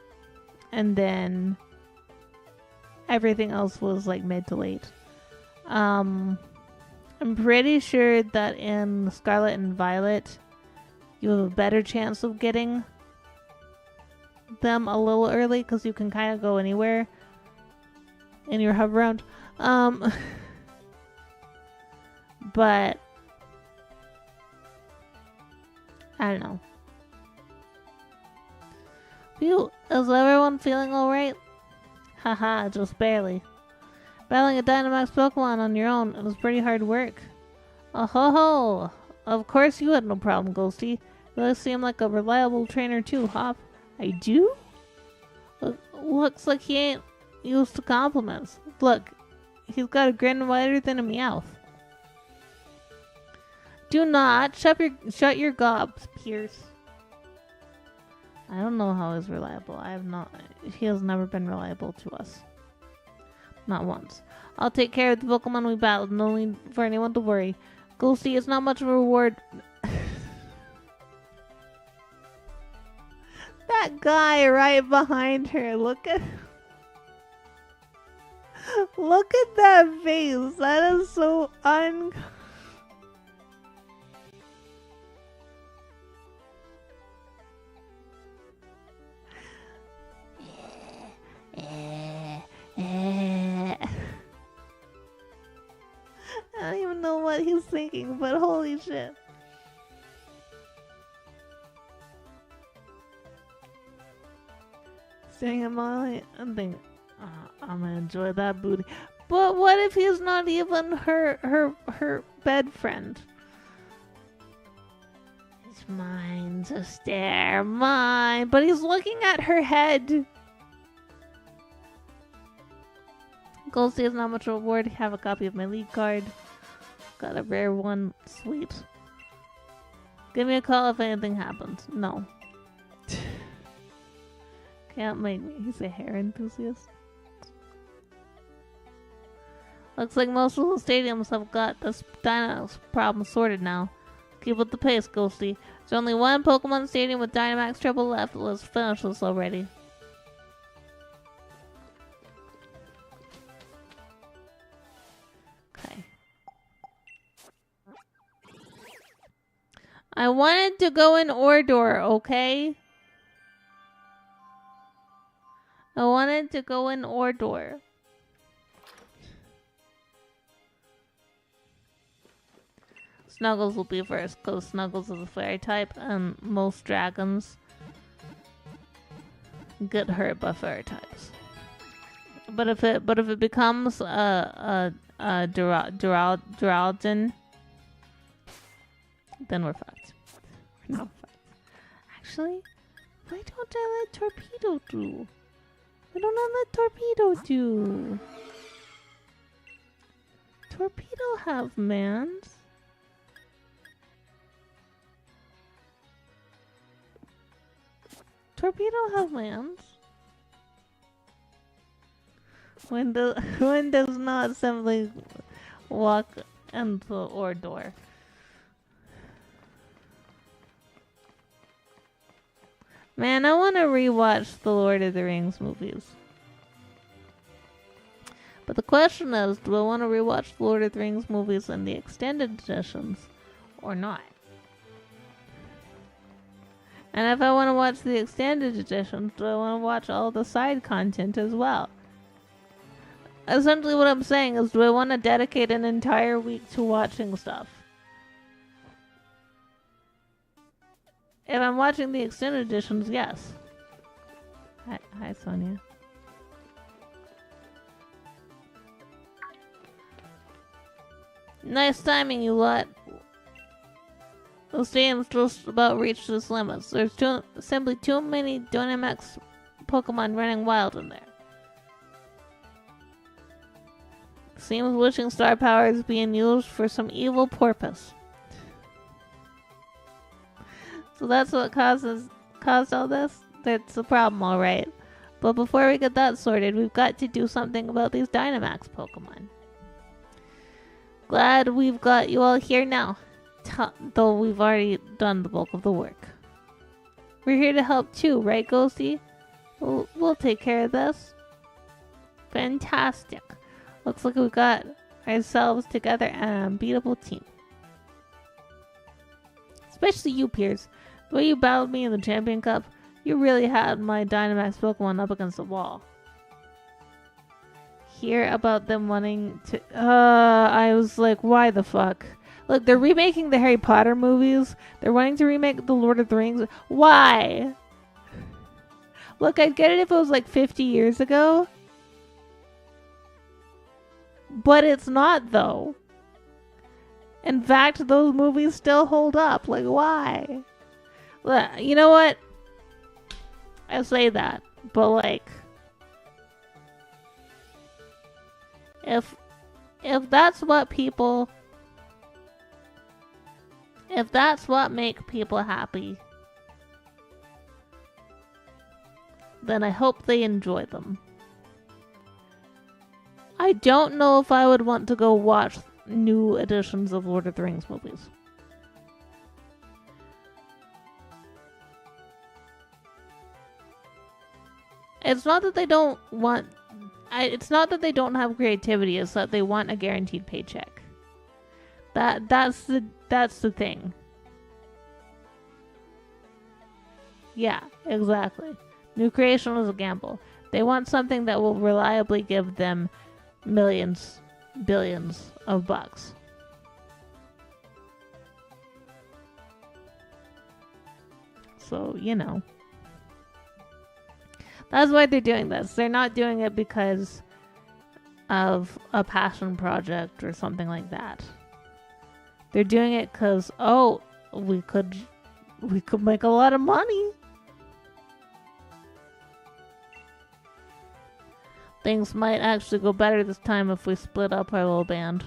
then everything else was like mid to late. I'm pretty sure that in Scarlet and Violet, you have a better chance of getting them a little early because you can kind of go anywhere in your hover round. But I don't know. Phew, is everyone feeling alright? Haha, just barely. Battling a Dynamax Pokemon on your own, it was pretty hard work. Oh ho ho! Of course you had no problem, Ghostie. You really seem like a reliable trainer too, Hop. I do? Looks like he ain't used to compliments. Look, he's got a grin wider than a Meowth. Do not shut your gobs, Pierce. I don't know how he's reliable. He has never been reliable to us. Not once. I'll take care of the Pokemon we battled, no need for anyone to worry. Ghostie, it's not much of a reward. That guy right behind her, look at that face. That is so I don't even know what he's thinking, but holy shit. Staring at Molly and think, I'm gonna enjoy that booty. But what if he's not even her bed friend? It's mine to stare, mine. But he's looking at her head. Ghostie is not much of a reward. Have a copy of my lead card. Got a rare one. Sweet. Give me a call if anything happens. No. Can't make me. He's a hair enthusiast. Looks like most of the stadiums have got this Dynamax problem sorted now. Keep up the pace, Ghostie. There's only one Pokemon Stadium with Dynamax trouble left. Let's finish this already. Okay. I wanted to go in Ordor, okay? I wanted to go in Ordor. Snuggles will be first, because Snuggles is a fairy type, and most dragons get hurt by fairy types. But if it becomes a Duraludon, then we're fucked. We're not fucked. Actually, why don't I let Torpedo through? Why don't I let Torpedo do? Torpedo have mans. Torpedo have mans. When does not simply walk into Ordor. Man, I want to rewatch the Lord of the Rings movies. But the question is, do I want to rewatch the Lord of the Rings movies in the extended editions or not? And if I want to watch the extended editions, do I want to watch all the side content as well? Essentially what I'm saying is, do I want to dedicate an entire week to watching stuff? If I'm watching the extended editions, yes. Hi, Sonia. Nice timing, you lot. The stadium's just about reached its limits. There's simply too many Dynamax Pokemon running wild in there. Seems wishing star power is being used for some evil purpose. So that's what caused all this? That's the problem, alright. But before we get that sorted, we've got to do something about these Dynamax Pokemon. Glad we've got you all here now. Though we've already done the bulk of the work. We're here to help too, right, Ghostie? We'll take care of this. Fantastic. Looks like we've got ourselves together an unbeatable team. Especially you, Piers. The way you battled me in the Champion Cup, you really had my Dynamax Pokemon up against the wall. Hear about them wanting to... I was like, why the fuck? Look, they're remaking the Harry Potter movies. They're wanting to remake the Lord of the Rings. Why? Look, I'd get it if it was like 50 years ago. But it's not, though. In fact, those movies still hold up. Like, why? You know what? I say that. But, like... If that's what people... If that's what make people happy... then I hope they enjoy them. I don't know if I would want to go watch new editions of Lord of the Rings movies. It's not that they don't want... it's not that they don't have creativity, it's that they want a guaranteed paycheck. That's the thing. Yeah, exactly. New creation is a gamble. They want something that will reliably give them millions, billions of bucks. So, you know. That's why they're doing this. They're not doing it because of a passion project or something like that. They're doing it because, oh, we could make a lot of money. Things might actually go better this time if we split up our little band.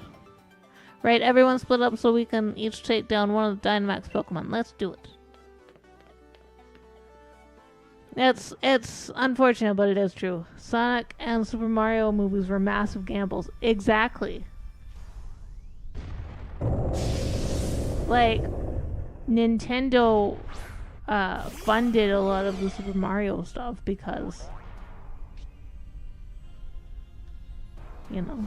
Right, everyone split up so we can each take down one of the Dynamax Pokemon. Let's do it. It's unfortunate, but it is true. Sonic and Super Mario movies were massive gambles. Exactly. Like, Nintendo funded a lot of the Super Mario stuff because... you know.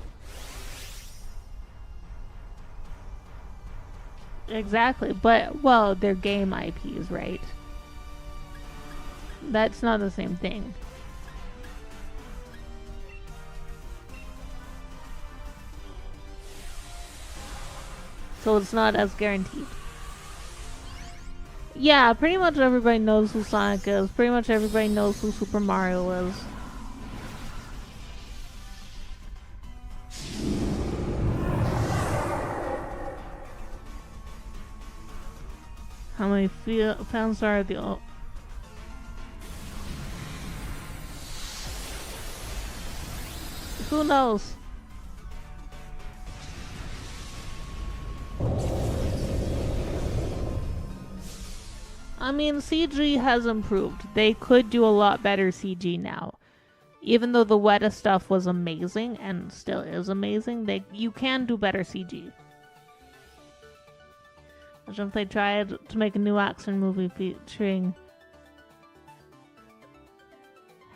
Exactly, but, well, they're game IPs, right? That's not the same thing. So it's not as guaranteed. Yeah, pretty much everybody knows who Sonic is. Pretty much everybody knows who Super Mario is. How many fans are the... Who knows? I mean, CG has improved. They could do a lot better CG now. Even though the Weta stuff was amazing, and still is amazing, you can do better CG. Imagine if they tried to make a new action movie featuring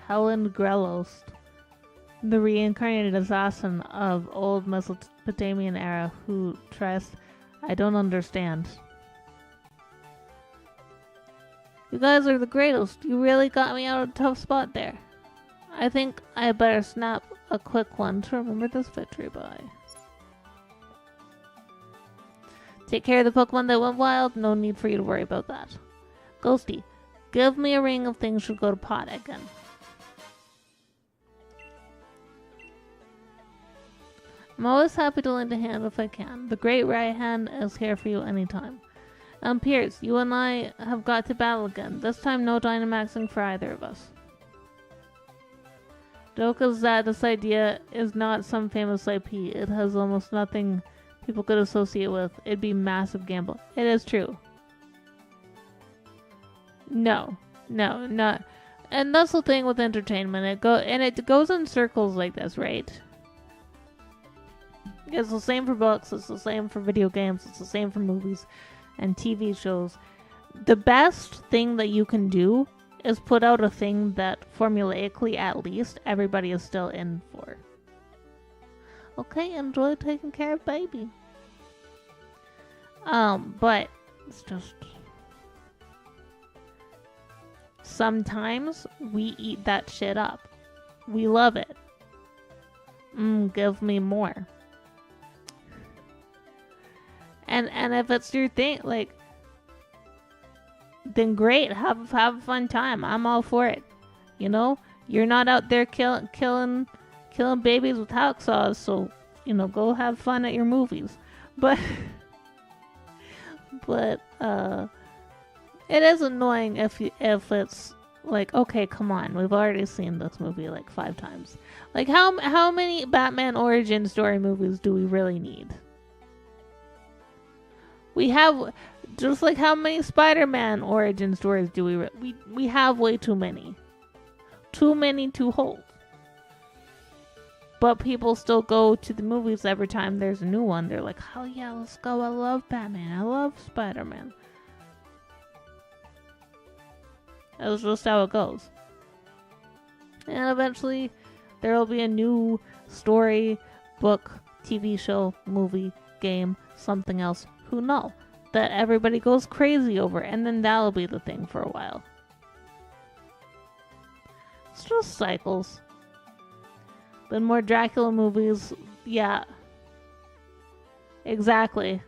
Helen Grelos, the reincarnated assassin of old Mesopotamian era who tries... I don't understand. You guys are the greatest. You really got me out of a tough spot there. I think I better snap a quick one to remember this victory by. Take care of the Pokemon that went wild. No need for you to worry about that. Ghostie, give me a ring if things should go to pot again. I'm always happy to lend a hand if I can. The Great Right Hand is here for you anytime. Pierce, you and I have got to battle again. This time no Dynamaxing for either of us. Joke is that this idea is not some famous IP. It has almost nothing people could associate with. It'd be a massive gamble. It is true. No, not. And that's the thing with entertainment. It goes in circles like this, right? It's the same for books. It's the same for video games. It's the same for movies and TV shows. The best thing that you can do is put out a thing that formulaically, at least, everybody is still in for. Okay, enjoy taking care of baby. But it's just... sometimes we eat that shit up. We love it. Give me more. And if it's your thing, like, then great. Have a fun time. I'm all for it. You know, you're not out there killing babies with hacksaws, so go have fun at your movies. But it is annoying if it's like, okay, come on, we've already seen this movie like 5 times. Like, how many Batman origin story movies do we really need? We have, just like how many Spider-Man origin stories do we have way too many. Too many to hold. But people still go to the movies every time there's a new one. They're like, oh yeah, let's go. I love Batman. I love Spider-Man. That's just how it goes. And eventually, there will be a new story, book, TV show, movie, game, something else. Who knows? That everybody goes crazy over. And then that'll be the thing for a while. It's just cycles. Then more Dracula movies. Yeah. Exactly.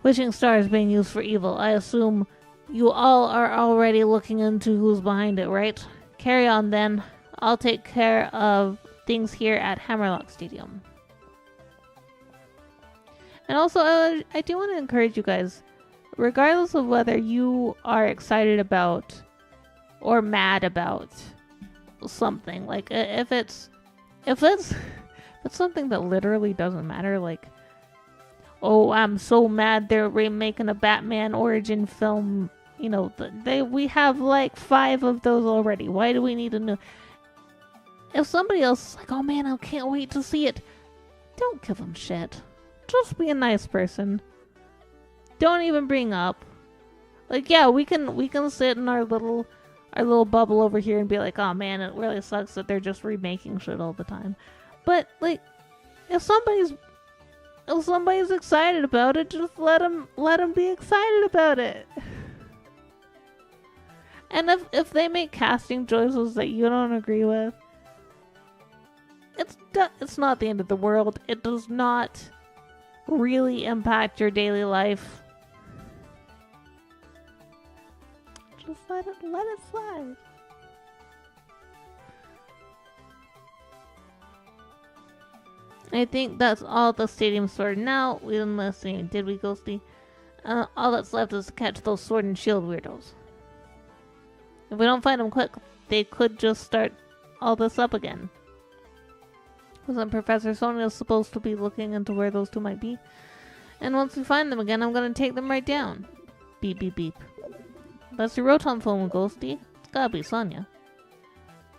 Wishing stars being used for evil. I assume you all are already looking into who's behind it, right? Carry on then. I'll take care of things here at Hammerlock Stadium. And also, I do want to encourage you guys, regardless of whether you are excited about or mad about something, like if it's something that literally doesn't matter, like, oh, I'm so mad they're remaking a Batman origin film. We have like 5 of those already. Why do we need a new? If somebody else is like, oh man, I can't wait to see it, don't give them shit. Just be a nice person. Don't even bring up. Like, yeah, we can sit in our little bubble over here and be like, oh man, it really sucks that they're just remaking shit all the time. But like, if somebody's excited about it, just let them be excited about it. And if they make casting choices that you don't agree with, it's not the end of the world. It does not really impact your daily life. Just let it slide. I think that's all the stadium's for now. We didn't listen, did we, Ghostie? All that's left is to catch those sword and shield weirdos. If we don't find them quick, they could just start all this up again. Wasn't Professor Sonia supposed to be looking into where those 2 might be? And once we find them again, I'm gonna take them right down. Beep, beep, beep. That's your Rotom phone, Ghostie. It's gotta be Sonia.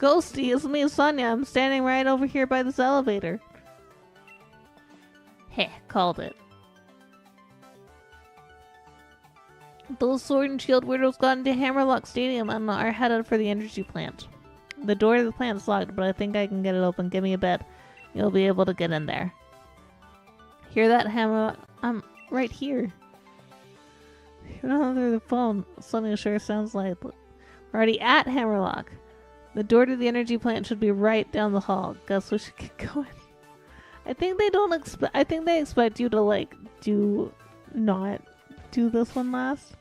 Ghostie, it's me, Sonia. I'm standing right over here by this elevator. Heh, called it. Those sword and shield weirdos got into Hammerlock Stadium and are headed for the energy plant. The door to the plant's locked, but I think I can get it open. Give me a bed. You'll be able to get in there. Hear that, Hammerlock? I'm right here. You're not under the phone. Something sure sounds like. We're already at Hammerlock. The door to the energy plant should be right down the hall. Guess we should get going. I think they expect you to like not do this one last.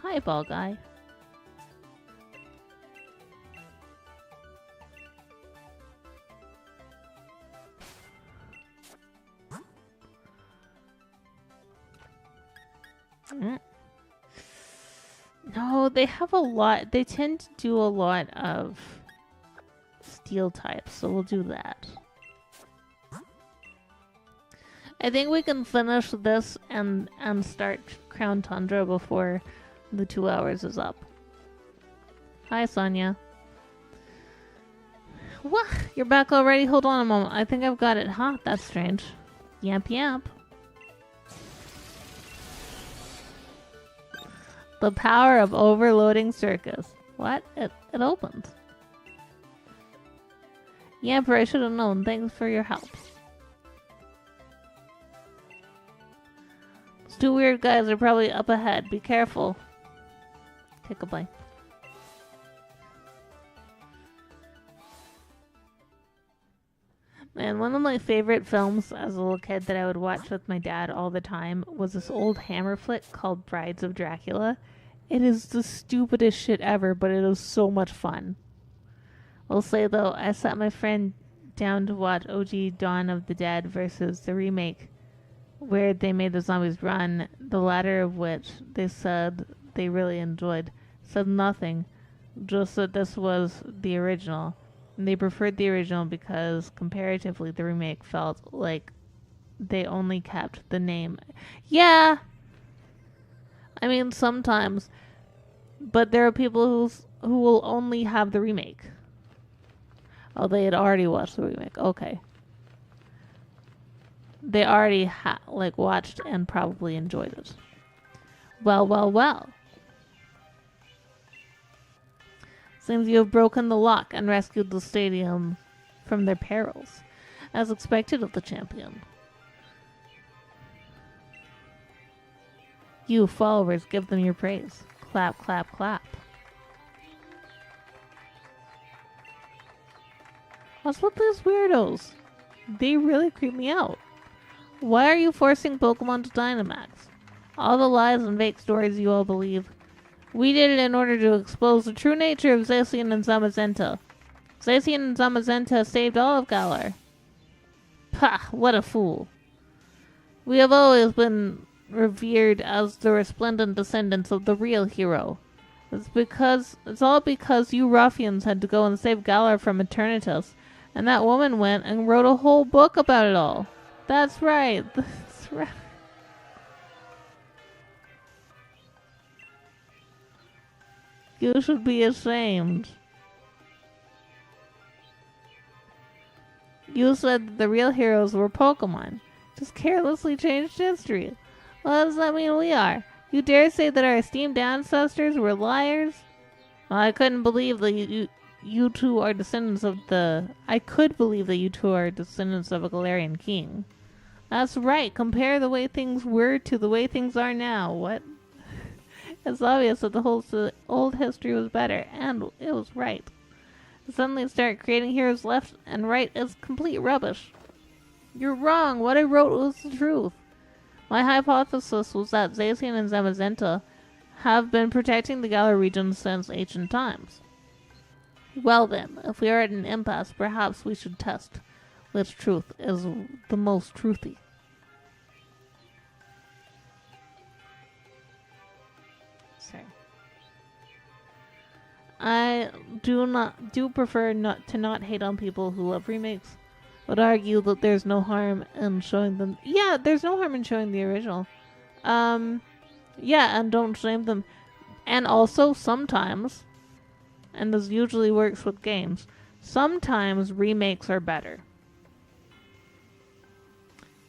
Hi, ball guy. No, they have a lot. They tend to do a lot of steel types, so we'll do that. I think we can finish this and start Crown Tundra before the 2 hours is up. Hi, Sonia. What? You're back already? Hold on a moment. I think I've got it. Huh? That's strange. Yamp yamp. The power of overloading circus. What? It opened. Yamper, I should have known. Thanks for your help. Two weird guys are probably up ahead. Be careful. Take a bite. Man, one of my favorite films as a little kid that I would watch with my dad all the time was this old Hammer flick called Brides of Dracula. It is the stupidest shit ever, but it is so much fun. I'll say though, I sat my friend down to watch OG Dawn of the Dead versus the remake where they made the zombies run, the latter of which they said they really enjoyed. Said nothing, just that this was the original. And they preferred the original because comparatively the remake felt like they only kept the name. Yeah! I mean, sometimes. But there are people who will only have the remake. Oh, they had already watched the remake. Okay. They already watched and probably enjoyed it. Well, well, well. Seems you have broken the lock and rescued the stadium from their perils, as expected of the champion. You followers, give them your praise. Clap, clap, clap. What's with these weirdos? They really creep me out. Why are you forcing Pokemon to Dynamax? All the lies and fake stories you all believe. We did it in order to expose the true nature of Zacian and Zamazenta. Zacian and Zamazenta saved all of Galar. Pah, what a fool. We have always been revered as the resplendent descendants of the real hero. It's all because you ruffians had to go and save Galar from Eternatus, and that woman went and wrote a whole book about it all. That's right. That's right. You should be ashamed. You said that the real heroes were Pokemon. Just carelessly changed history. What does that mean we are? You dare say that our esteemed ancestors were liars? Well, I couldn't believe that you two are descendants of the... I could believe that you two are descendants of a Galarian king. That's right. Compare the way things were to the way things are now. What? It's obvious that the whole old history was better, and it was right. To suddenly start creating heroes left and right is complete rubbish. You're wrong. What I wrote was the truth. My hypothesis was that Zacian and Zamazenta have been protecting the Galar region since ancient times. Well then, if we are at an impasse, perhaps we should test which truth is the most truthy. Sorry. I do prefer not to hate on people who love remakes. Would argue that there's no harm in showing them. Yeah, there's no harm in showing the original. Yeah, and don't shame them. And also, sometimes, and this usually works with games, sometimes remakes are better.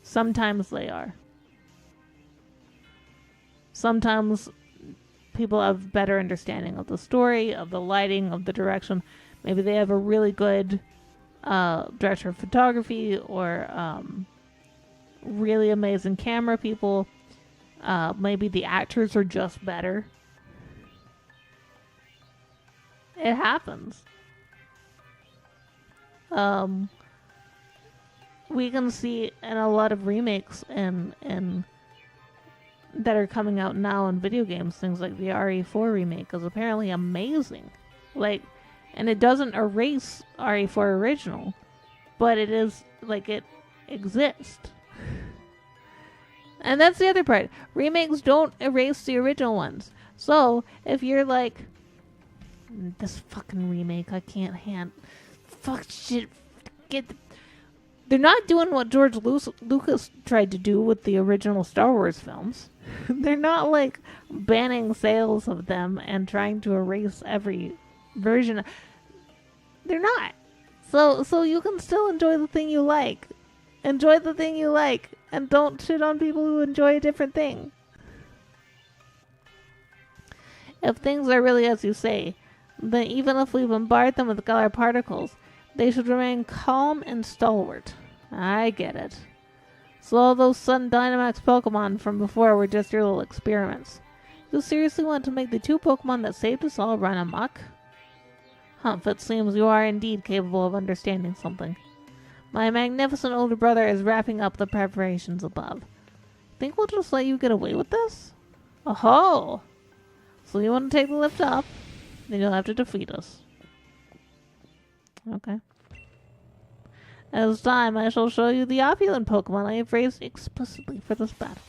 Sometimes they are. Sometimes people have better understanding of the story, of the lighting, of the direction. Maybe they have a really good director of photography or really amazing camera people. Maybe the actors are just better. It happens. We can see in a lot of remakes and that are coming out now in video games, things like the RE4 remake is apparently amazing. And it doesn't erase RE4 original, but it is, it exists. And that's the other part. Remakes don't erase the original ones. So, if you're like, this fucking remake, I can't fuck shit, they're not doing what George Lucas tried to do with the original Star Wars films. They're not, banning sales of them and trying to erase every version. They're not. So you can still enjoy the thing you like. Enjoy the thing you like. And don't shit on people who enjoy a different thing. If things are really as you say, then even if we bombard them with Galar particles, they should remain calm and stalwart. I get it. So all those Sun Dynamax Pokemon from before were just your little experiments. You seriously want to make the 2 Pokemon that saved us all run amok? Humph, it seems you are indeed capable of understanding something. My magnificent older brother is wrapping up the preparations above. Think we'll just let you get away with this? Oh-ho! So you want to take the lift up? Then you'll have to defeat us. Okay. As time, I shall show you the opulent Pokemon I have raised explicitly for this battle.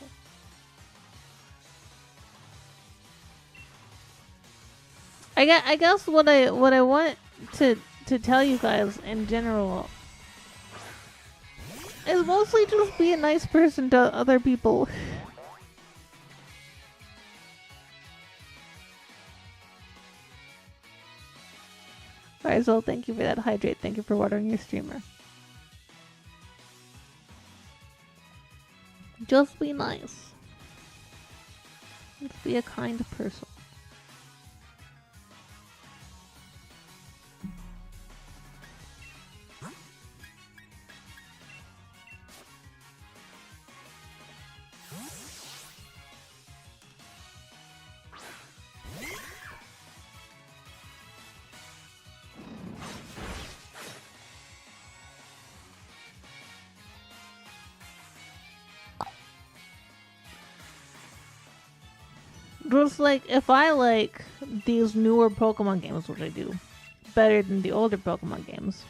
I guess what I want to tell you guys in general is mostly just be a nice person to other people. Alright, so thank you for that hydrate. Thank you for watering your streamer. Just be nice. Just be a kind person. Just like, if I like these newer Pokemon games, which I do, better than the older Pokemon games,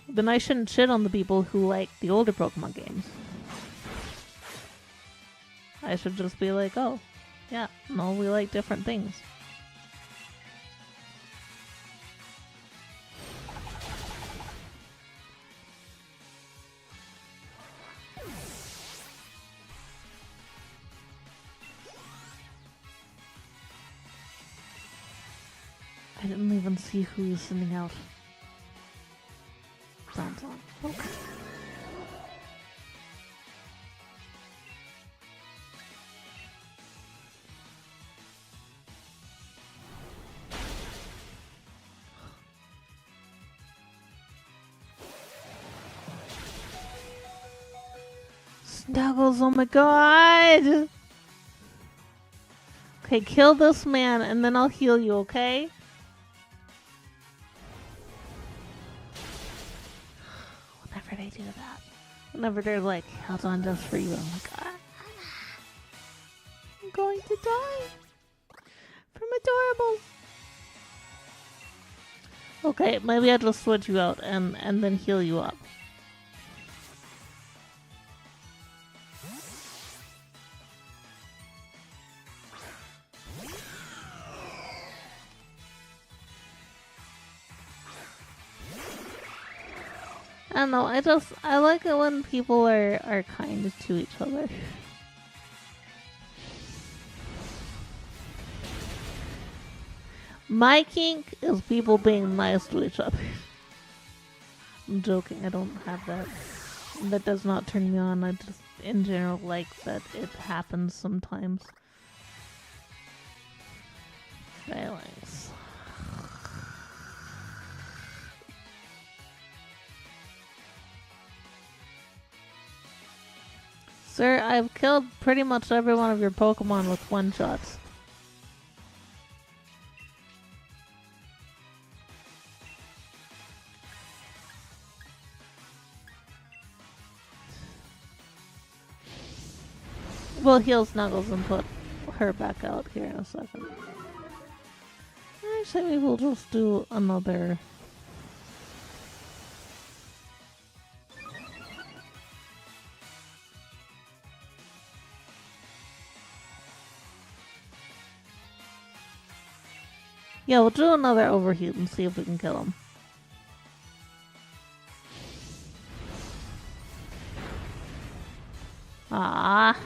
then I shouldn't shit on the people who like the older Pokemon games. I should just be like, oh, yeah, no, we like different things. I didn't even see who he was sending out. Sounds on. Okay. Snuggles, oh my god! Okay, kill this man and then I'll heal you, okay? Whenever they do that. Whenever they're like, held on just for you, I'm like, I'm going to die from adorables. Okay, maybe I'll just switch you out and then heal you up. I don't know, I like it when people are kind to each other. My kink is people being nice to each other. I'm joking, I don't have that. That does not turn me on, I just in general like that it happens sometimes. Failings. Sir, I've killed pretty much every one of your Pokemon with one-shots. We'll heal Snuggles and put her back out here in a second. Actually, maybe we'll just do another... Yeah, we'll do another overheat and see if we can kill him. Ah.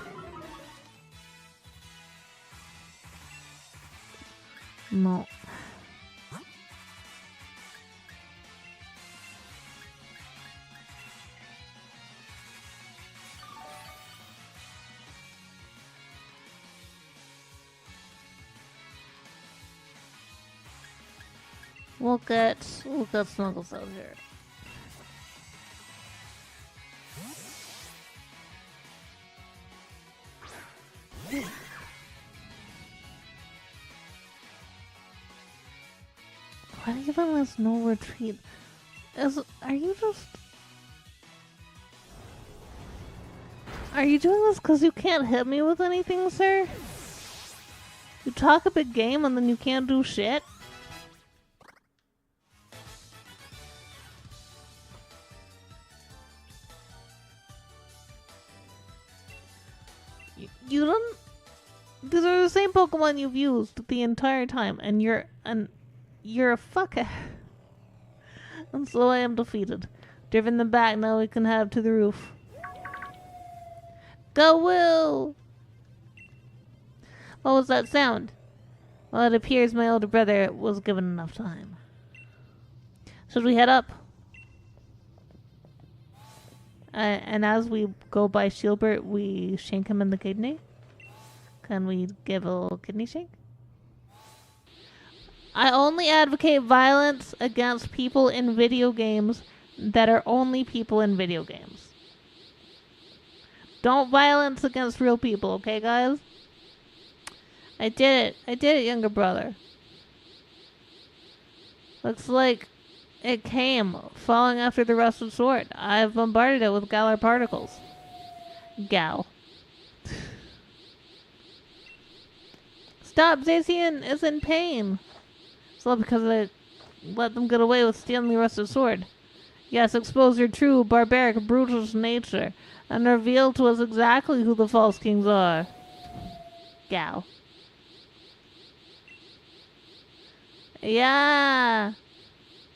No. We'll get Snuggles out here. What even is no retreat? Are you doing this because you can't hit me with anything, sir? You talk a big game and then you can't do shit? You don't... These are the same Pokemon you've used the entire time, and you're a fucker. And so I am defeated. Driven them back, now we can head up to the roof. Go, Will! What was that sound? Well, it appears my older brother was given enough time. Should we head up? And as we go by Shielbert, we shank him in the kidney? Can we give a little kidney shake? I only advocate violence against people in video games that are only people in video games. Don't violence against real people, okay, guys? I did it, younger brother. Looks like it came, falling after the rusted sword. I've bombarded it with Galar particles. Gal. Stop, Zacian is in pain. It's all because I let them get away with stealing the rusted sword. Yes, expose your true, barbaric, brutish nature, and reveal to us exactly who the false kings are. Gal. Yeah.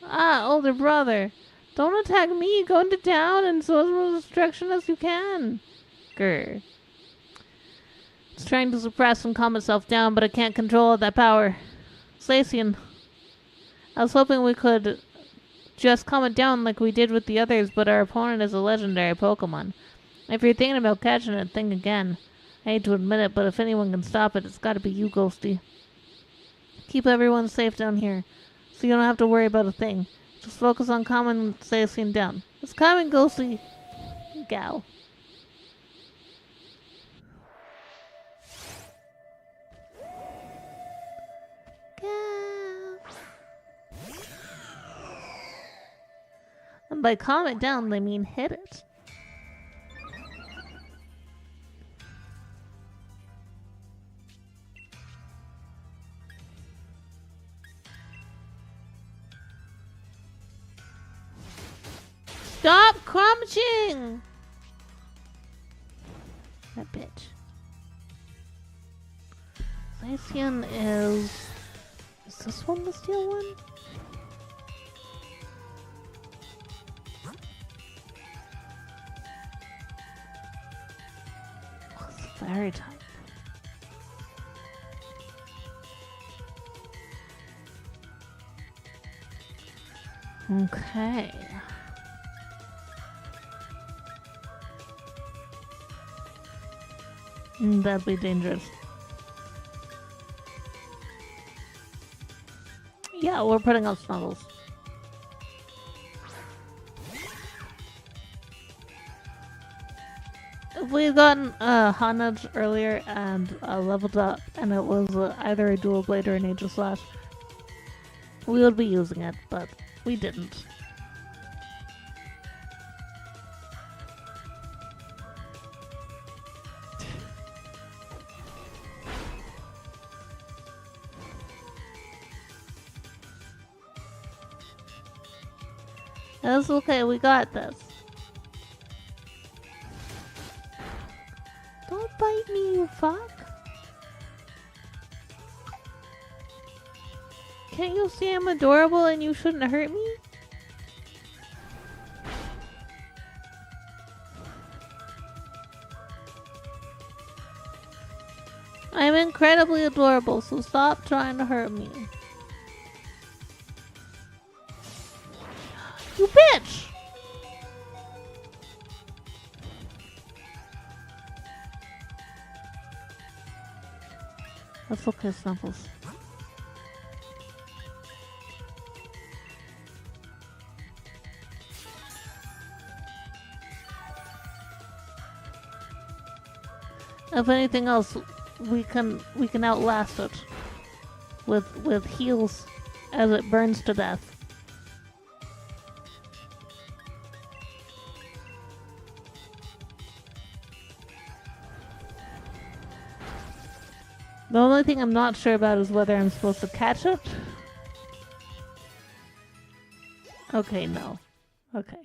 Ah, older brother. Don't attack me. Go into town and sow as much destruction as you can. Grr. It's trying to suppress and calm itself down, but it can't control all that power. Slacian. I was hoping we could just calm it down like we did with the others, but our opponent is a legendary Pokemon. If you're thinking about catching it, think again. I hate to admit it, but if anyone can stop it, it's gotta be you, Ghostie. Keep everyone safe down here, so you don't have to worry about a thing. Just focus on calming Zacian down. It's coming, Ghostie. Gal. Gal. And by calm it down, they mean hit it. Stop crunching! That bitch. Zacian is... Is this one the steel one? Oh, it's fairy type. Okay. That'd be dangerous. Yeah, we're putting up snuggles. We had gotten Hot Nudge earlier and leveled up, and it was either a dual blade or an Aegis Slash. We would be using it, but we didn't. That's okay, we got this. Don't bite me, you fuck. Can't you see I'm adorable and you shouldn't hurt me? I'm incredibly adorable, so stop trying to hurt me. You bitch! That's okay, Snuffles. If anything else, we can outlast it with heals as it burns to death. The only thing I'm not sure about is whether I'm supposed to catch it. Okay, no. Okay.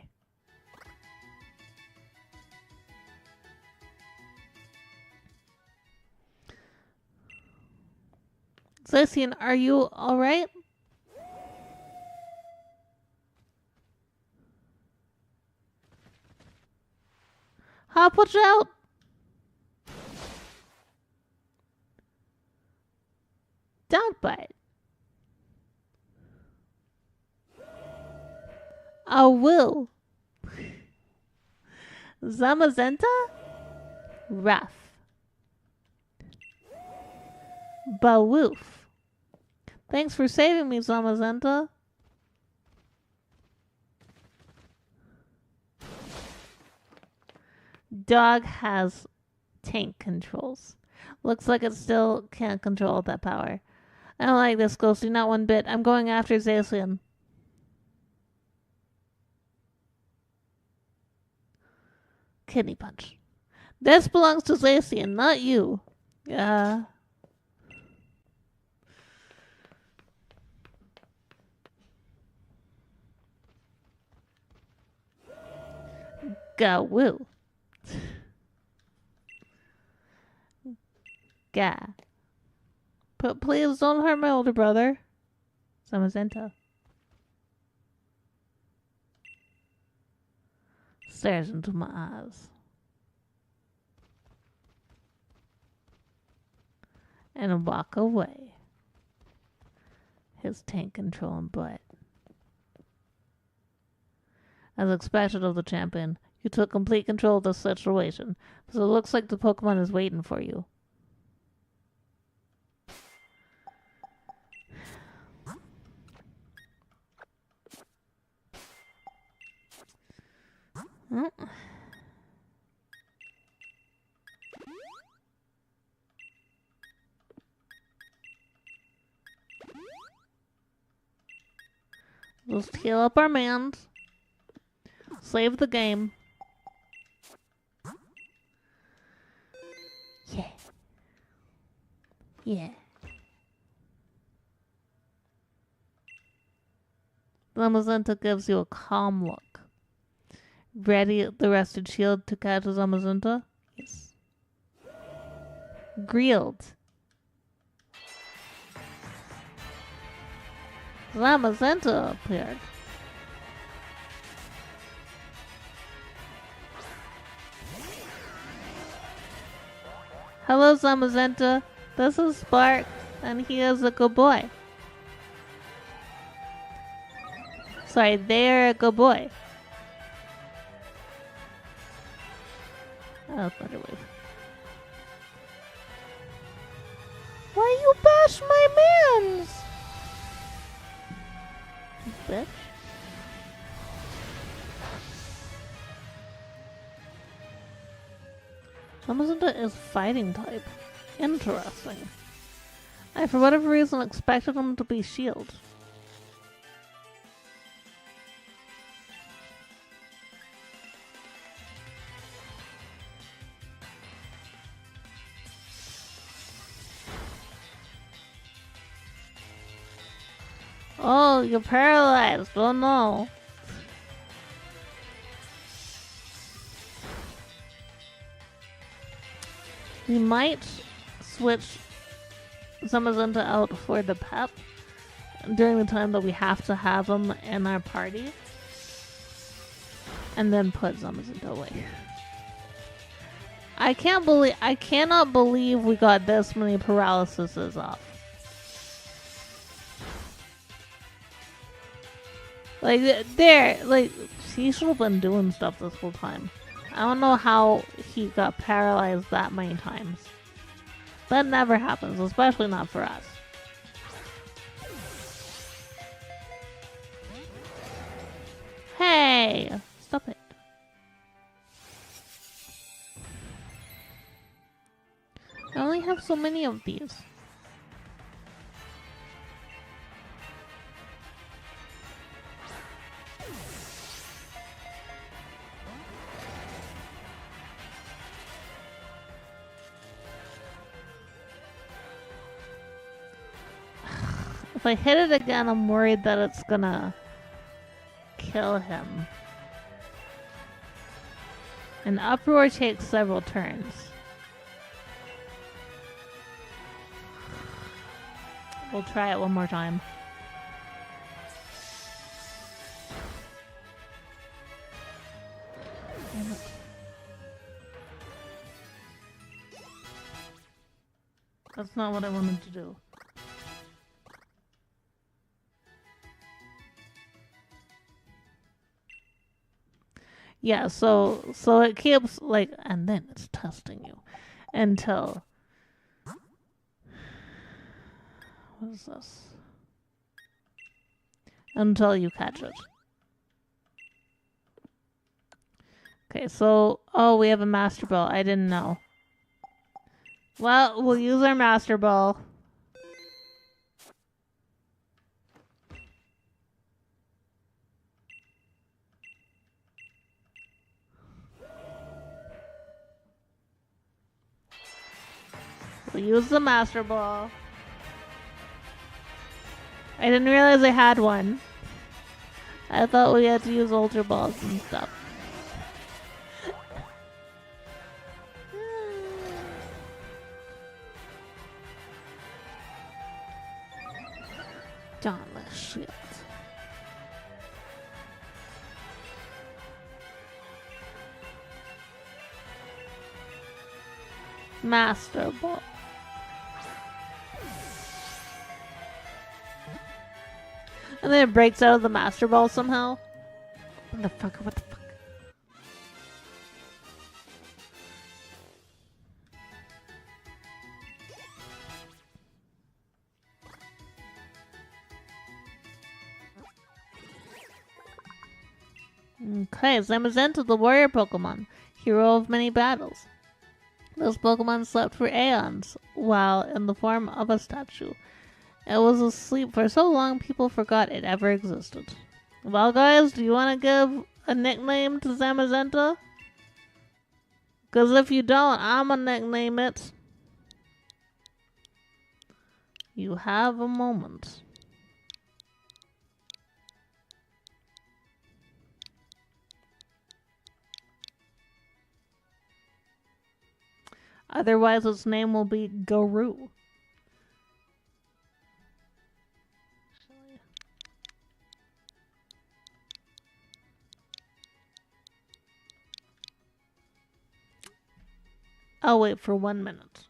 Zacian, are you alright? Hop, watch out! Don't bite. I will. Zamazenta? Rough. Bawoof. Thanks for saving me, Zamazenta. Dog has tank controls. Looks like it still can't control that power. I don't like this, Ghostie, not one bit. I'm going after Zacian. Kidney punch. This belongs to Zacian, not you. Go woo. Gah. But please don't hurt my older brother. Zamazenta. Stares into my eyes. And walk away. His tank controlling butt. As expected of the champion, you took complete control of the situation, so it looks like the Pokemon is waiting for you. Let's heal up our mans. Save the game. Yeah. Yeah. Zamazenta gives you a calm look. Ready the rested shield to catch Zamazenta? Yes. Grilled. Zamazenta appeared. Hello, Zamazenta. This is Spark, and he is a good boy. Sorry, they're a good boy. Oh, Thunderwave. Why you bash my mans? Bitch. Zamazenta is fighting type. Interesting. I, for whatever reason, expected him to be shield. Oh, you're paralyzed. Oh no. We might switch Zamazenta out for the pep during the time that we have to have him in our party. And then put Zamazenta away. I cannot believe we got this many paralyses off. Like, he should have been doing stuff this whole time. I don't know how he got paralyzed that many times. That never happens, especially not for us. Hey! Stop it. I only have so many of these. If I hit it again, I'm worried that it's gonna kill him. An uproar takes several turns. We'll try it one more time. That's not what I wanted to do. Yeah, so it keeps like, and then it's testing you until, what is this? Until you catch it. Okay, so, oh, we have a Master Ball. I didn't know. Well, we'll use our Master Ball. We'll use the Master Ball. I didn't realize I had one. I thought we had to use Ultra Balls and stuff. Dauntless Shield. Master Ball. And then it breaks out of the Master Ball somehow. What the fuck? What the fuck? Okay, Zamazenta, the warrior Pokemon, hero of many battles. This Pokemon slept for aeons while in the form of a statue. It was asleep for so long people forgot it ever existed. Well, guys, do you want to give a nickname to Zamazenta? Because if you don't, I'm going to nickname it. You have a moment. Otherwise, its name will be Guru. I'll wait for 1 minute.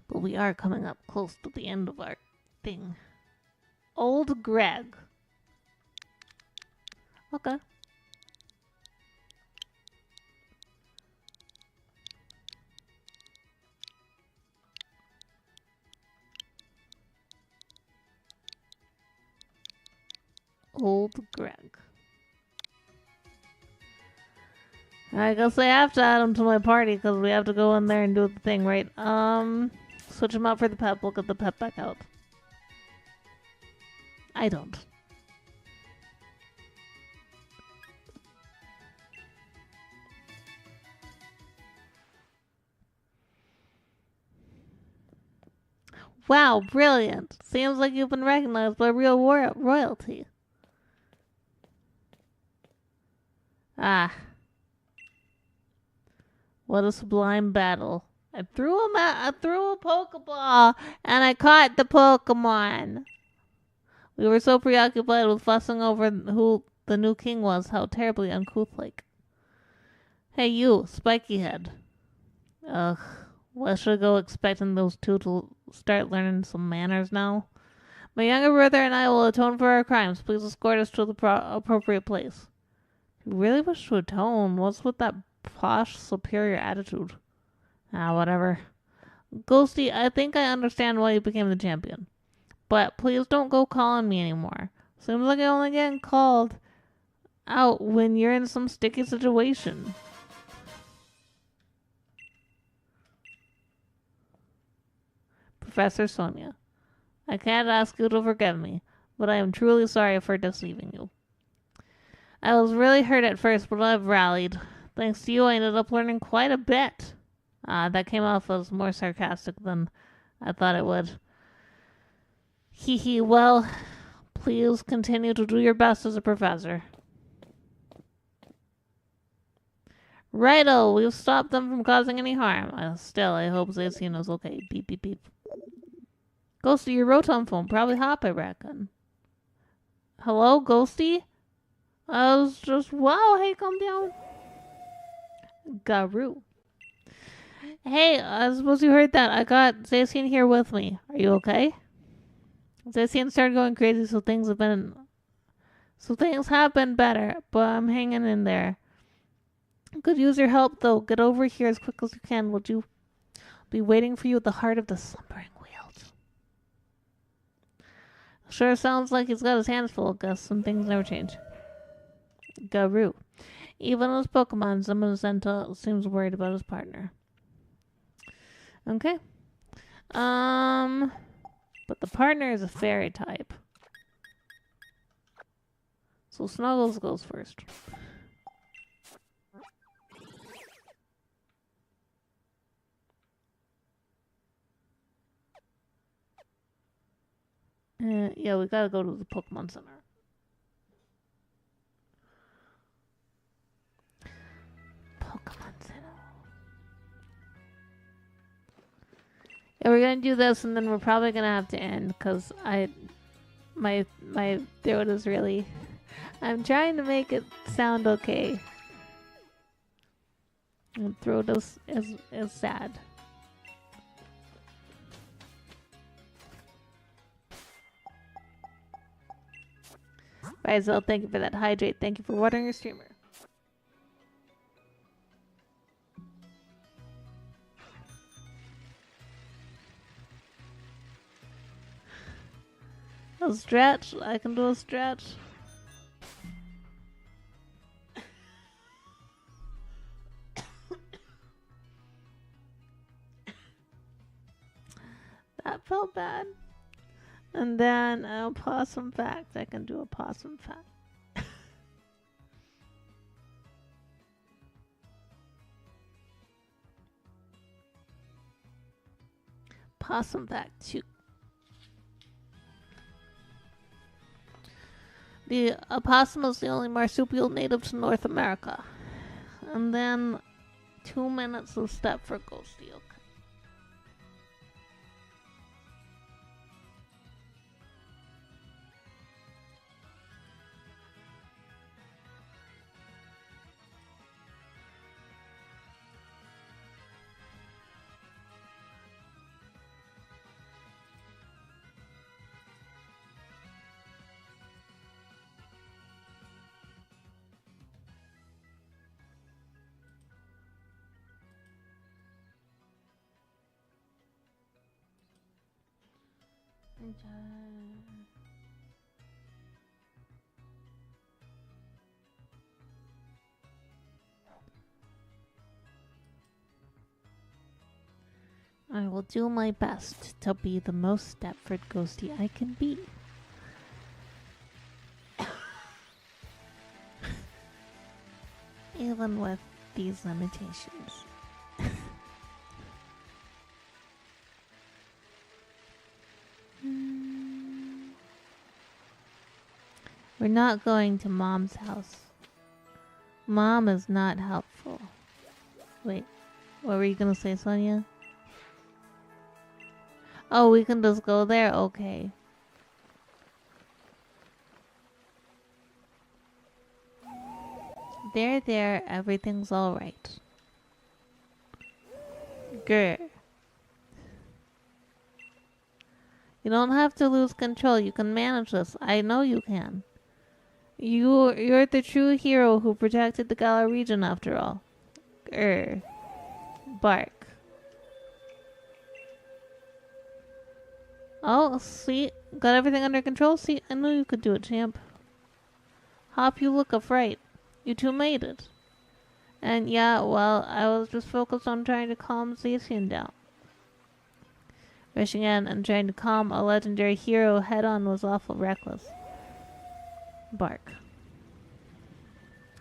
But we are coming up close to the end of our thing. Old Greg. Okay. Old Greg. I guess I have to add him to my party because we have to go in there and do the thing, right? Switch him out for the pep. We'll get the pep back out. I don't. Wow, brilliant. Seems like you've been recognized by real royalty. Ah. What a sublime battle. I threw a Pokeball and I caught the Pokemon. We were so preoccupied with fussing over who the new king was, how terribly uncouth-like. Hey you, Spiky Head. Ugh, what should I go expecting those two to start learning some manners now? My younger brother and I will atone for our crimes. Please escort us to the appropriate place. You really wish to atone? What's with that posh, superior attitude? Ah, whatever. Ghostie, I think I understand why you became the champion. But please don't go calling me anymore. Seems like you're only getting called out when you're in some sticky situation. Professor Sonia, I can't ask you to forgive me, but I am truly sorry for deceiving you. I was really hurt at first, but I've rallied. Thanks to you, I ended up learning quite a bit. That came off as more sarcastic than I thought it would. Hee hee, well, please continue to do your best as a professor. Righto, we've stopped them from causing any harm. Still, I hope Zacian is okay. Beep, beep, beep. Ghostie, your Rotom phone probably hot, I reckon. Hello, Ghostie? I was just, wow, hey, calm down. Garou. Hey, I suppose you heard that. I got Zacian here with me. Are you okay? Zacian started going crazy, so things have been better, but I'm hanging in there. Could use your help, though. Get over here as quick as you can. Would you be waiting for you at the heart of the slumbering wheels? Sure sounds like he's got his hands full, Gus. Some things never change. Garou. Even as Pokemon, Zamazenta seems worried about his partner. Okay. But the partner is a fairy type. So Snuggles goes first. Yeah, we gotta go to the Pokemon Center. Pokemon Center. Yeah, we're gonna do this, and then we're probably gonna have to end because my throat is really. I'm trying to make it sound okay. My throat is sad. Rizal, thank you for that hydrate. Thank you for watering your streamer. A stretch? I can do a stretch. That felt bad. And then a possum fact. I can do a possum fact. Possum fact 2. The opossum is the only marsupial native to North America. And then 2 minutes of step for Ghostie. Okay. I will do my best to be the most Stepford Ghostie I can be. Even with these limitations. We're not going to Mom's house. Mom is not helpful. Wait, what were you gonna say, Sonia? Oh, we can just go there? Okay. There, everything's alright. Grr. You don't have to lose control. You can manage this. I know you can. You're the true hero who protected the Galar region after all. Grr. Bark. Oh, see? Got everything under control? See? I knew you could do it, champ. Hop, you look a fright. You two made it. And yeah, well, I was just focused on trying to calm Zacian down. Rushing in and trying to calm a legendary hero head-on was awful reckless. Bark.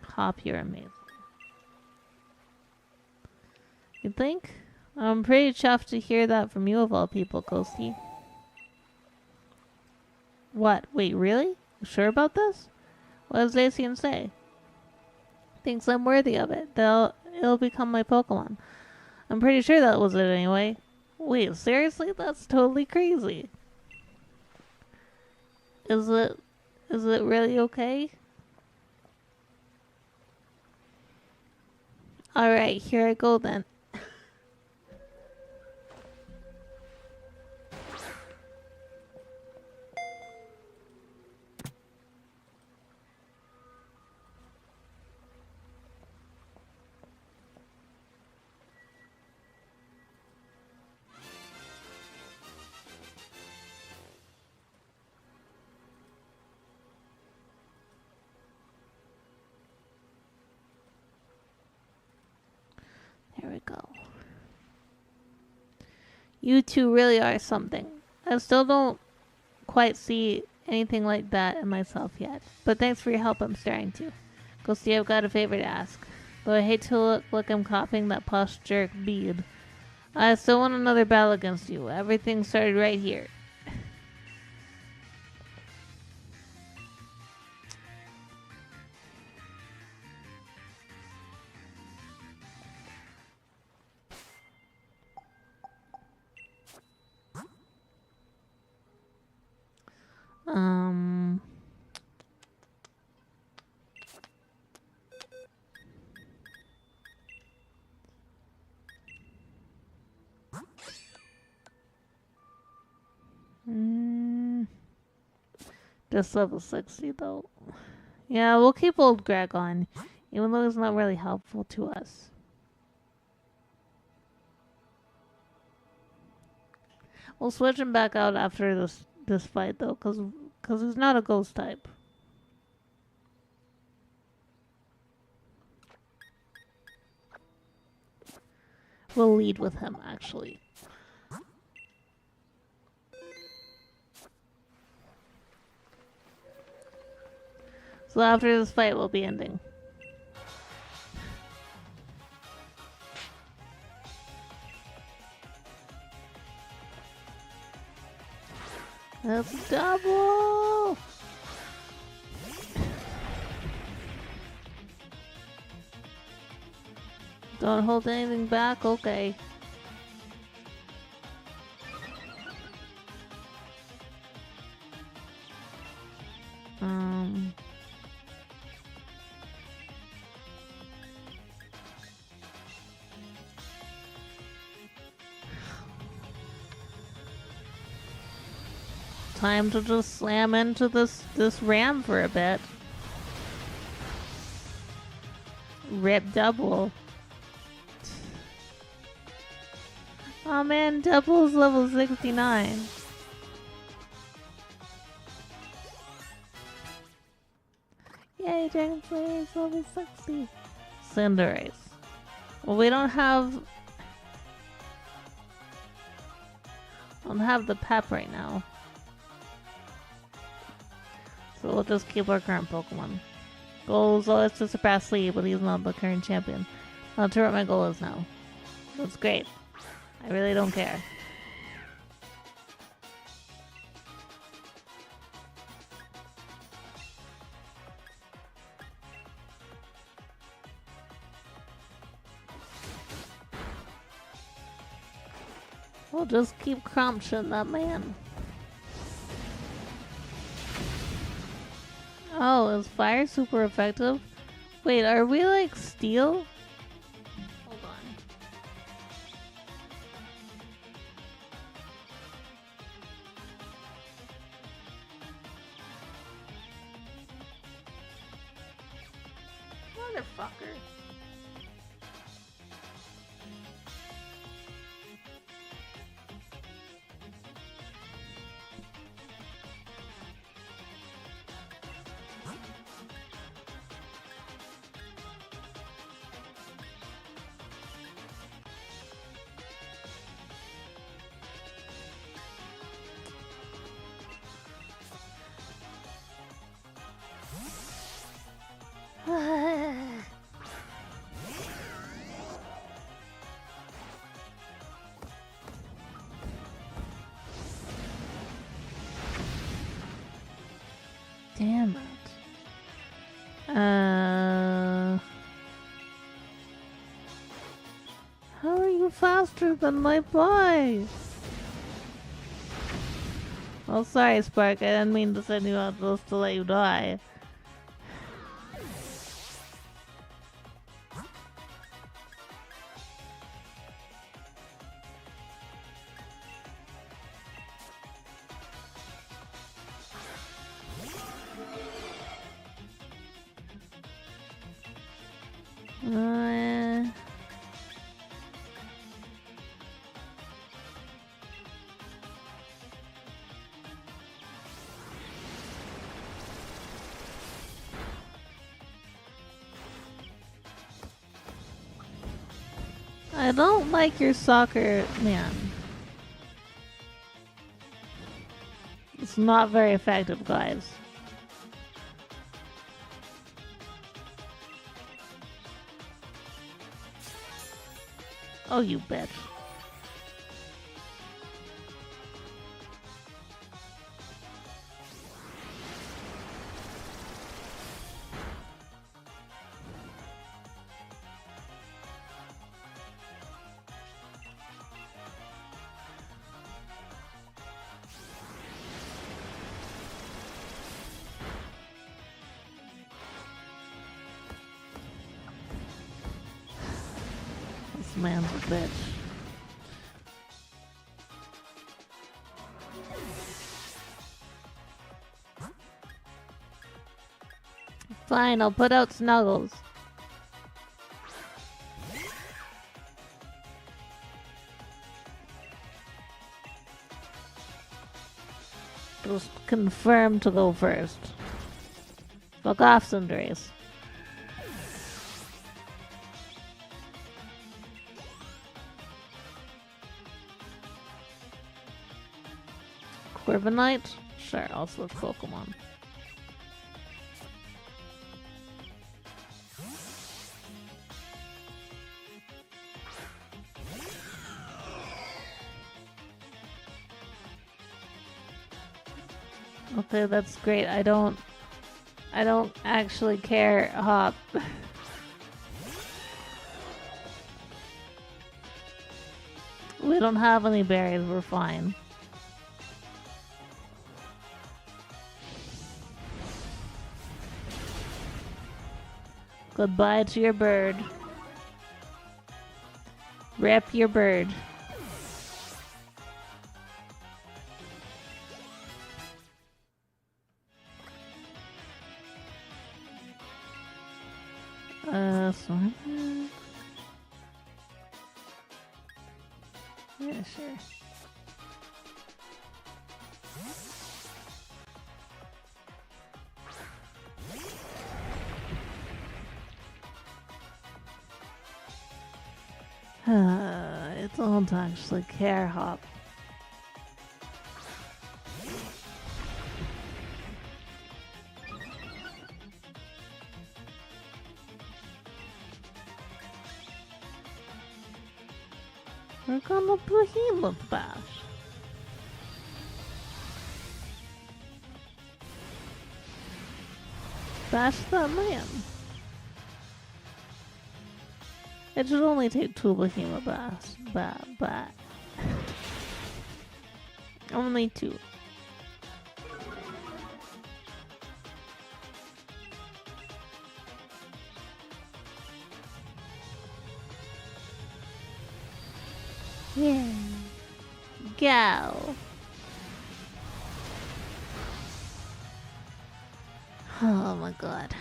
Hop, you're amazing. You think? I'm pretty chuffed to hear that from you of all people, Ghostie. What? Wait, really? You sure about this? What does Zacian say? Thinks I'm worthy of it. It'll become my Pokemon. I'm pretty sure that was it anyway. Wait, seriously? That's totally crazy. Is it really okay? Alright, here I go then. There we go. You two really are something. I still don't quite see anything like that in myself yet. But thanks for your help, I'm starting to. Ghostie, I've got a favor to ask. Though I hate to look like I'm copying that posh jerk bead. I still want another battle against you. Everything started right here. Um... Just level 60 though. Yeah, we'll keep old Greg on, even though he's not really helpful to us. We'll switch him back out after this fight though, cause he's not a ghost type. We'll lead with him actually. So after this fight, we'll be ending. That's double! Don't hold anything back? Okay. Time to just slam into this ram for a bit. Rip double. Oh man, double's level 69. Yay, Dragon Slayer is level 60. Cinderace. Well, we don't have the pep right now. So we'll just keep our current Pokemon. Goal is always to surpass Lee, but he's not the current champion. Not sure what my goal is now. That's great. I really don't care. We'll just keep crumping that man. Oh, is fire super effective? Wait, are we like steel? Hold on. Motherfucker. How are you faster than my boy? Oh, sorry, Spark. I didn't mean to send you out just to let you die. I don't like your soccer man. It's not very effective, guys. Oh, you bitch. This man's a bitch. Fine, I'll put out Snuggles. Just confirm to go first. Fuck off, Sunderace. Corviknight? Sure, I'll switch Pokemon. Okay, that's great. I don't actually care, Hop. We don't have any berries, we're fine. Goodbye to your bird. Rip your bird. So yeah, sure. I don't actually care, Hop. We're gonna Behemoth Bash. Bash that man. It should only take 2 Behemoth Bash. Only 2. Yeah. Go. Oh my god.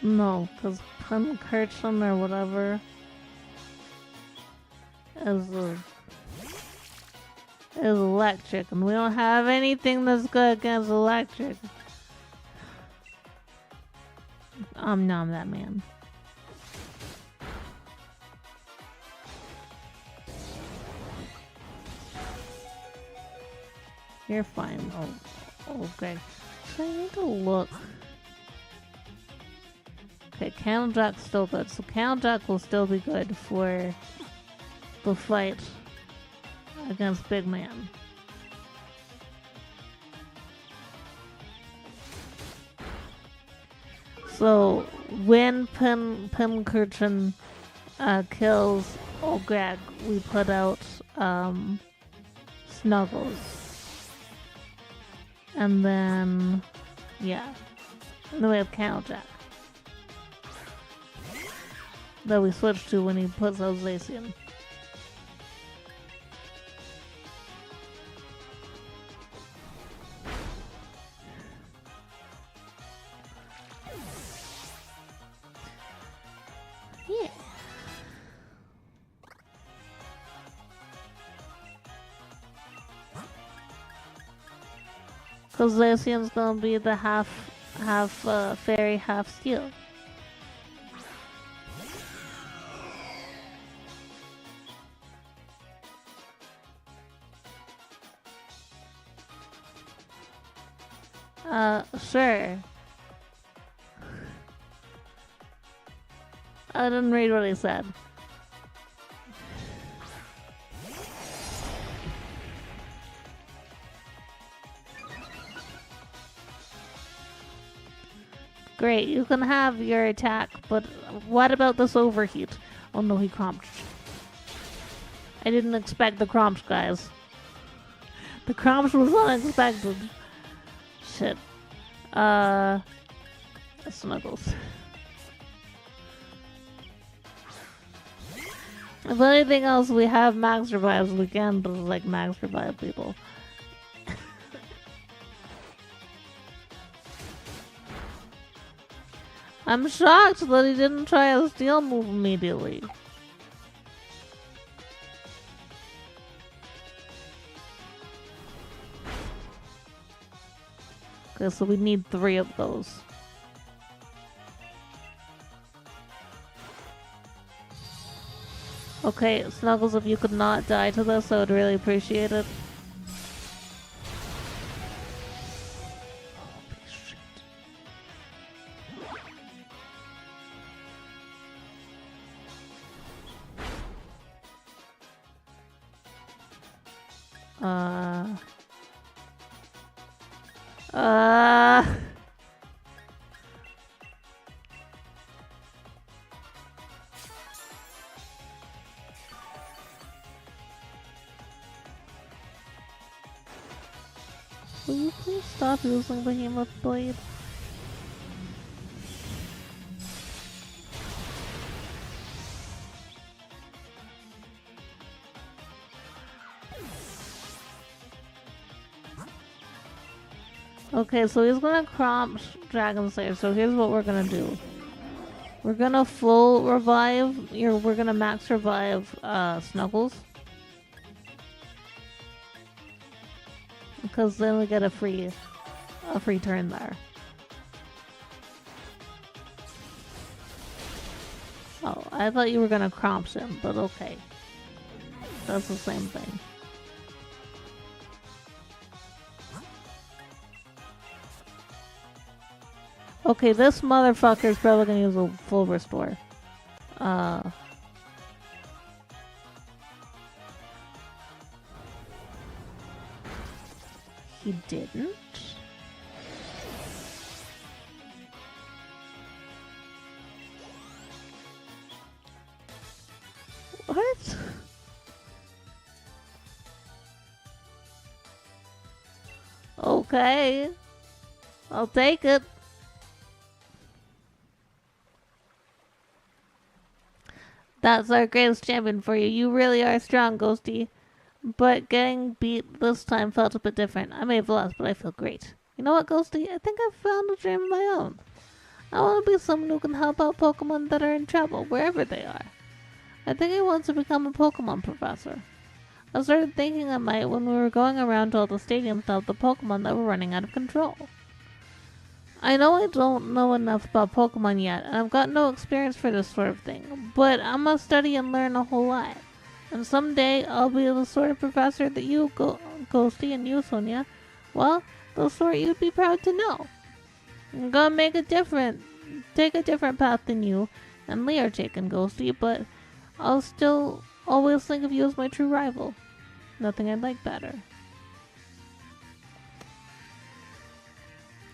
No, because Pincurchin or whatever is electric, and we don't have anything that's good against electric. Nom that man. You're fine. Oh, okay. So I need to look. Okay, Candle Jack's still good. So Candle Jack will still be good for the fight against Big Man. So when Pincurchin kills Ograg, we put out Snuggles. And then, yeah. And then we have Candle Jack that we switch to when he puts out Zacian. Yeah. Because Zacian's gonna be the half fairy, half steel. Sure. I didn't read what he said. Great, you can have your attack, but what about this overheat? Oh no, he crumped. I didn't expect the crumps, guys. The crumps was unexpected. Shit. Snuggles. If anything else, we have max revives. We can do like max revive people. I'm shocked that he didn't try a steel move immediately. Okay, so we need 3 of those. Okay, Snuggles, if you could not die to this, I would really appreciate it. Holy shit. Will you please stop using Behemoth Blade? Okay, so he's gonna crop Dragon Slayer, so here's what we're gonna do. We're gonna full revive, we're gonna max revive Snuggles. Because then we get a free turn there. Oh, I thought you were gonna cromp him, but okay. That's the same thing. Okay, this motherfucker is probably gonna use a full restore. He didn't? What? Okay. I'll take it. That's our greatest champion for you. You really are strong, Ghostie. But getting beat this time felt a bit different. I may have lost, but I feel great. You know what, Ghostie? I think I've found a dream of my own. I want to be someone who can help out Pokemon that are in trouble, wherever they are. I think I want to become a Pokemon professor. I started thinking I might when we were going around to all the stadiums to help the Pokemon that were running out of control. I know I don't know enough about Pokemon yet, and I've got no experience for this sort of thing, but I'm gonna study and learn a whole lot. And someday I'll be the sort of professor that you, Ghostie, and you, Sonia, well, the sort you'd be proud to know. I'm gonna make a difference take a different path than you and Lee are taking, Ghostie, but I'll still always think of you as my true rival. Nothing I'd like better.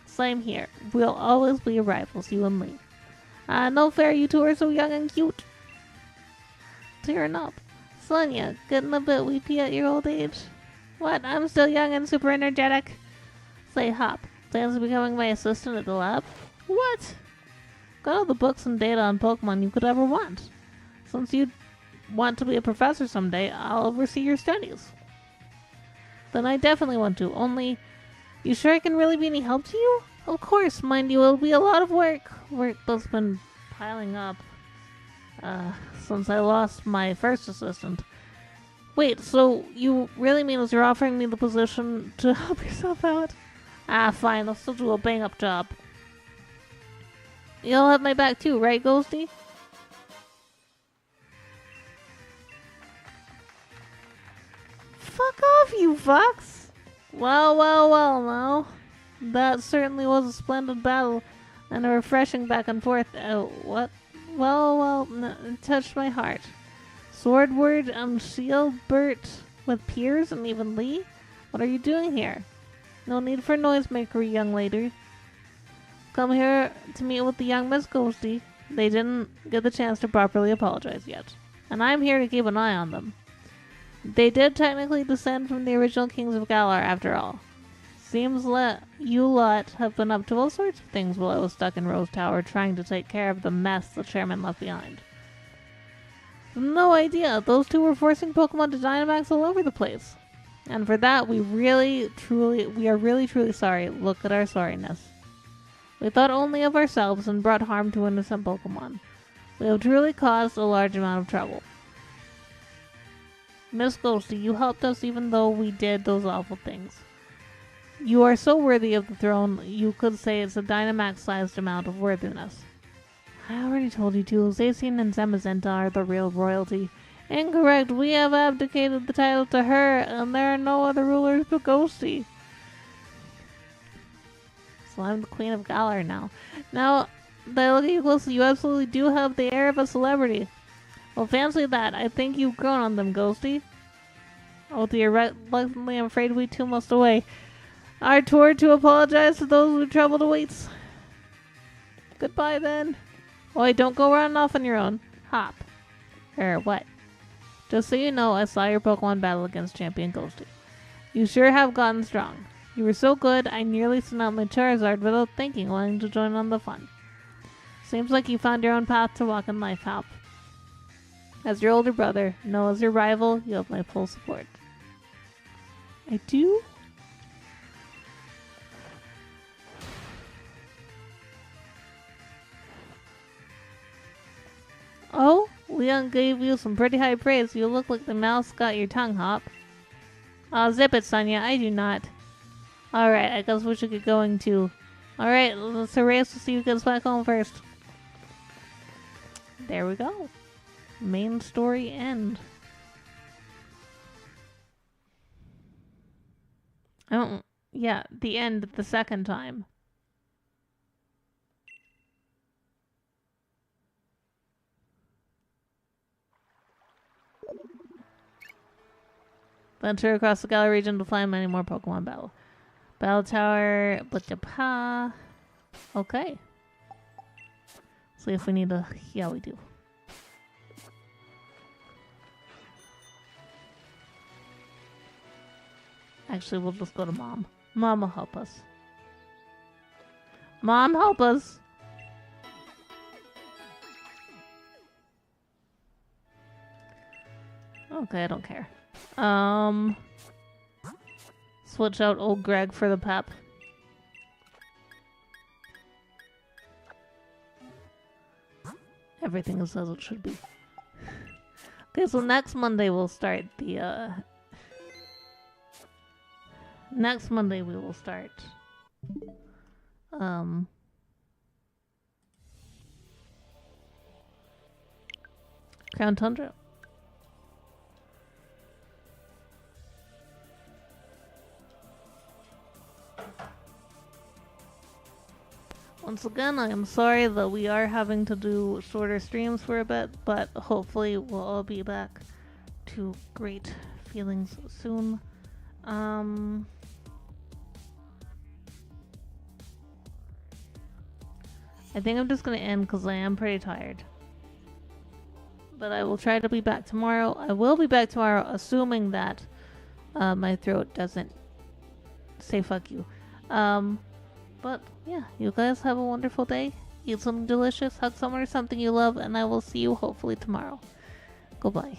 Same here. We'll always be rivals, you and Lee. No fair, you two are so young and cute. Tearing up. Sonia, getting a bit weepy at your old age. What? I'm still young and super energetic. Say, Hop, plans on becoming my assistant at the lab? What? Got all the books and data on Pokemon you could ever want. Since you want to be a professor someday, I'll oversee your studies. Then I definitely want to, only... You sure I can really be any help to you? Of course, mind you, it'll be a lot of work. Work that's been piling up, since I lost my first assistant. Wait, so you really mean you're offering me the position to help yourself out? Fine, I'll still do a bang-up job. You'll have my back too, right, Ghostie? Fuck off, you fucks! Well, now. That certainly was a splendid battle, and a refreshing back and forth. What? Well, it touched my heart. Swordward and Shieldbert with Piers and even Lee? What are you doing here? No need for noisemakery, young lady. Come here to meet with the young Miss Ghostie. They didn't get the chance to properly apologize yet, and I'm here to keep an eye on them. They did technically descend from the original Kings of Galar after all. Seems you lot have been up to all sorts of things while I was stuck in Rose Tower trying to take care of the mess the chairman left behind. No idea, those two were forcing Pokemon to Dynamax all over the place. And for that, we are really truly sorry. Look at our sorriness. We thought only of ourselves and brought harm to innocent Pokemon. We have truly caused a large amount of trouble. Miss Ghostie, you helped us even though we did those awful things. You are so worthy of the throne, you could say it's a Dynamax-sized amount of worthiness. I already told you to, Zacian and Zamazenta are the real royalty. Incorrect, we have abdicated the title to her, and there are no other rulers but Ghostie. So I'm the Queen of Galar now. Now that I look at you closely, you absolutely do have the air of a celebrity. Well, fancy that. I think you've grown on them, Ghostie. Oh dear, reluctantly I'm afraid we too must away. Our tour to apologize to those who troubled awaits. Goodbye then. Oi, don't go running off on your own. Hop. What? Just so you know, I saw your Pokemon battle against Champion Ghostie. You sure have gotten strong. You were so good, I nearly sent out my Charizard without thinking, wanting to join on the fun. Seems like you found your own path to walk in life, Hop. As your older brother, no as your rival, you have my full support. I do? Oh, Leon gave you some pretty high praise. You look like the mouse got your tongue, Hop. Oh, zip it, Sonia. I do not. Alright, I guess we should get going too. Alright, let's race to see who gets back home first. There we go. Main story end. Oh, yeah, the end the second time. Venture across the Galar region to find many more Pokemon battle. Battle Tower, Blitzapa. Okay. See if we need a... Yeah, we do. Actually, we'll just go to Mom. Mom will help us. Mom, help us! Okay, I don't care. Switch out old Greg for the pep. Everything is as it should be. Okay, so next Monday we'll start the, next Monday we will start, Crown Tundra. Well, once again, I am sorry that we are having to do shorter streams for a bit, but hopefully we'll all be back to great feelings soon. I think I'm just gonna end because I am pretty tired. But I will try to be back tomorrow. I will be back tomorrow, assuming that my throat doesn't say fuck you. But yeah, you guys have a wonderful day. Eat something delicious, hug someone or something you love, and I will see you hopefully tomorrow. Goodbye.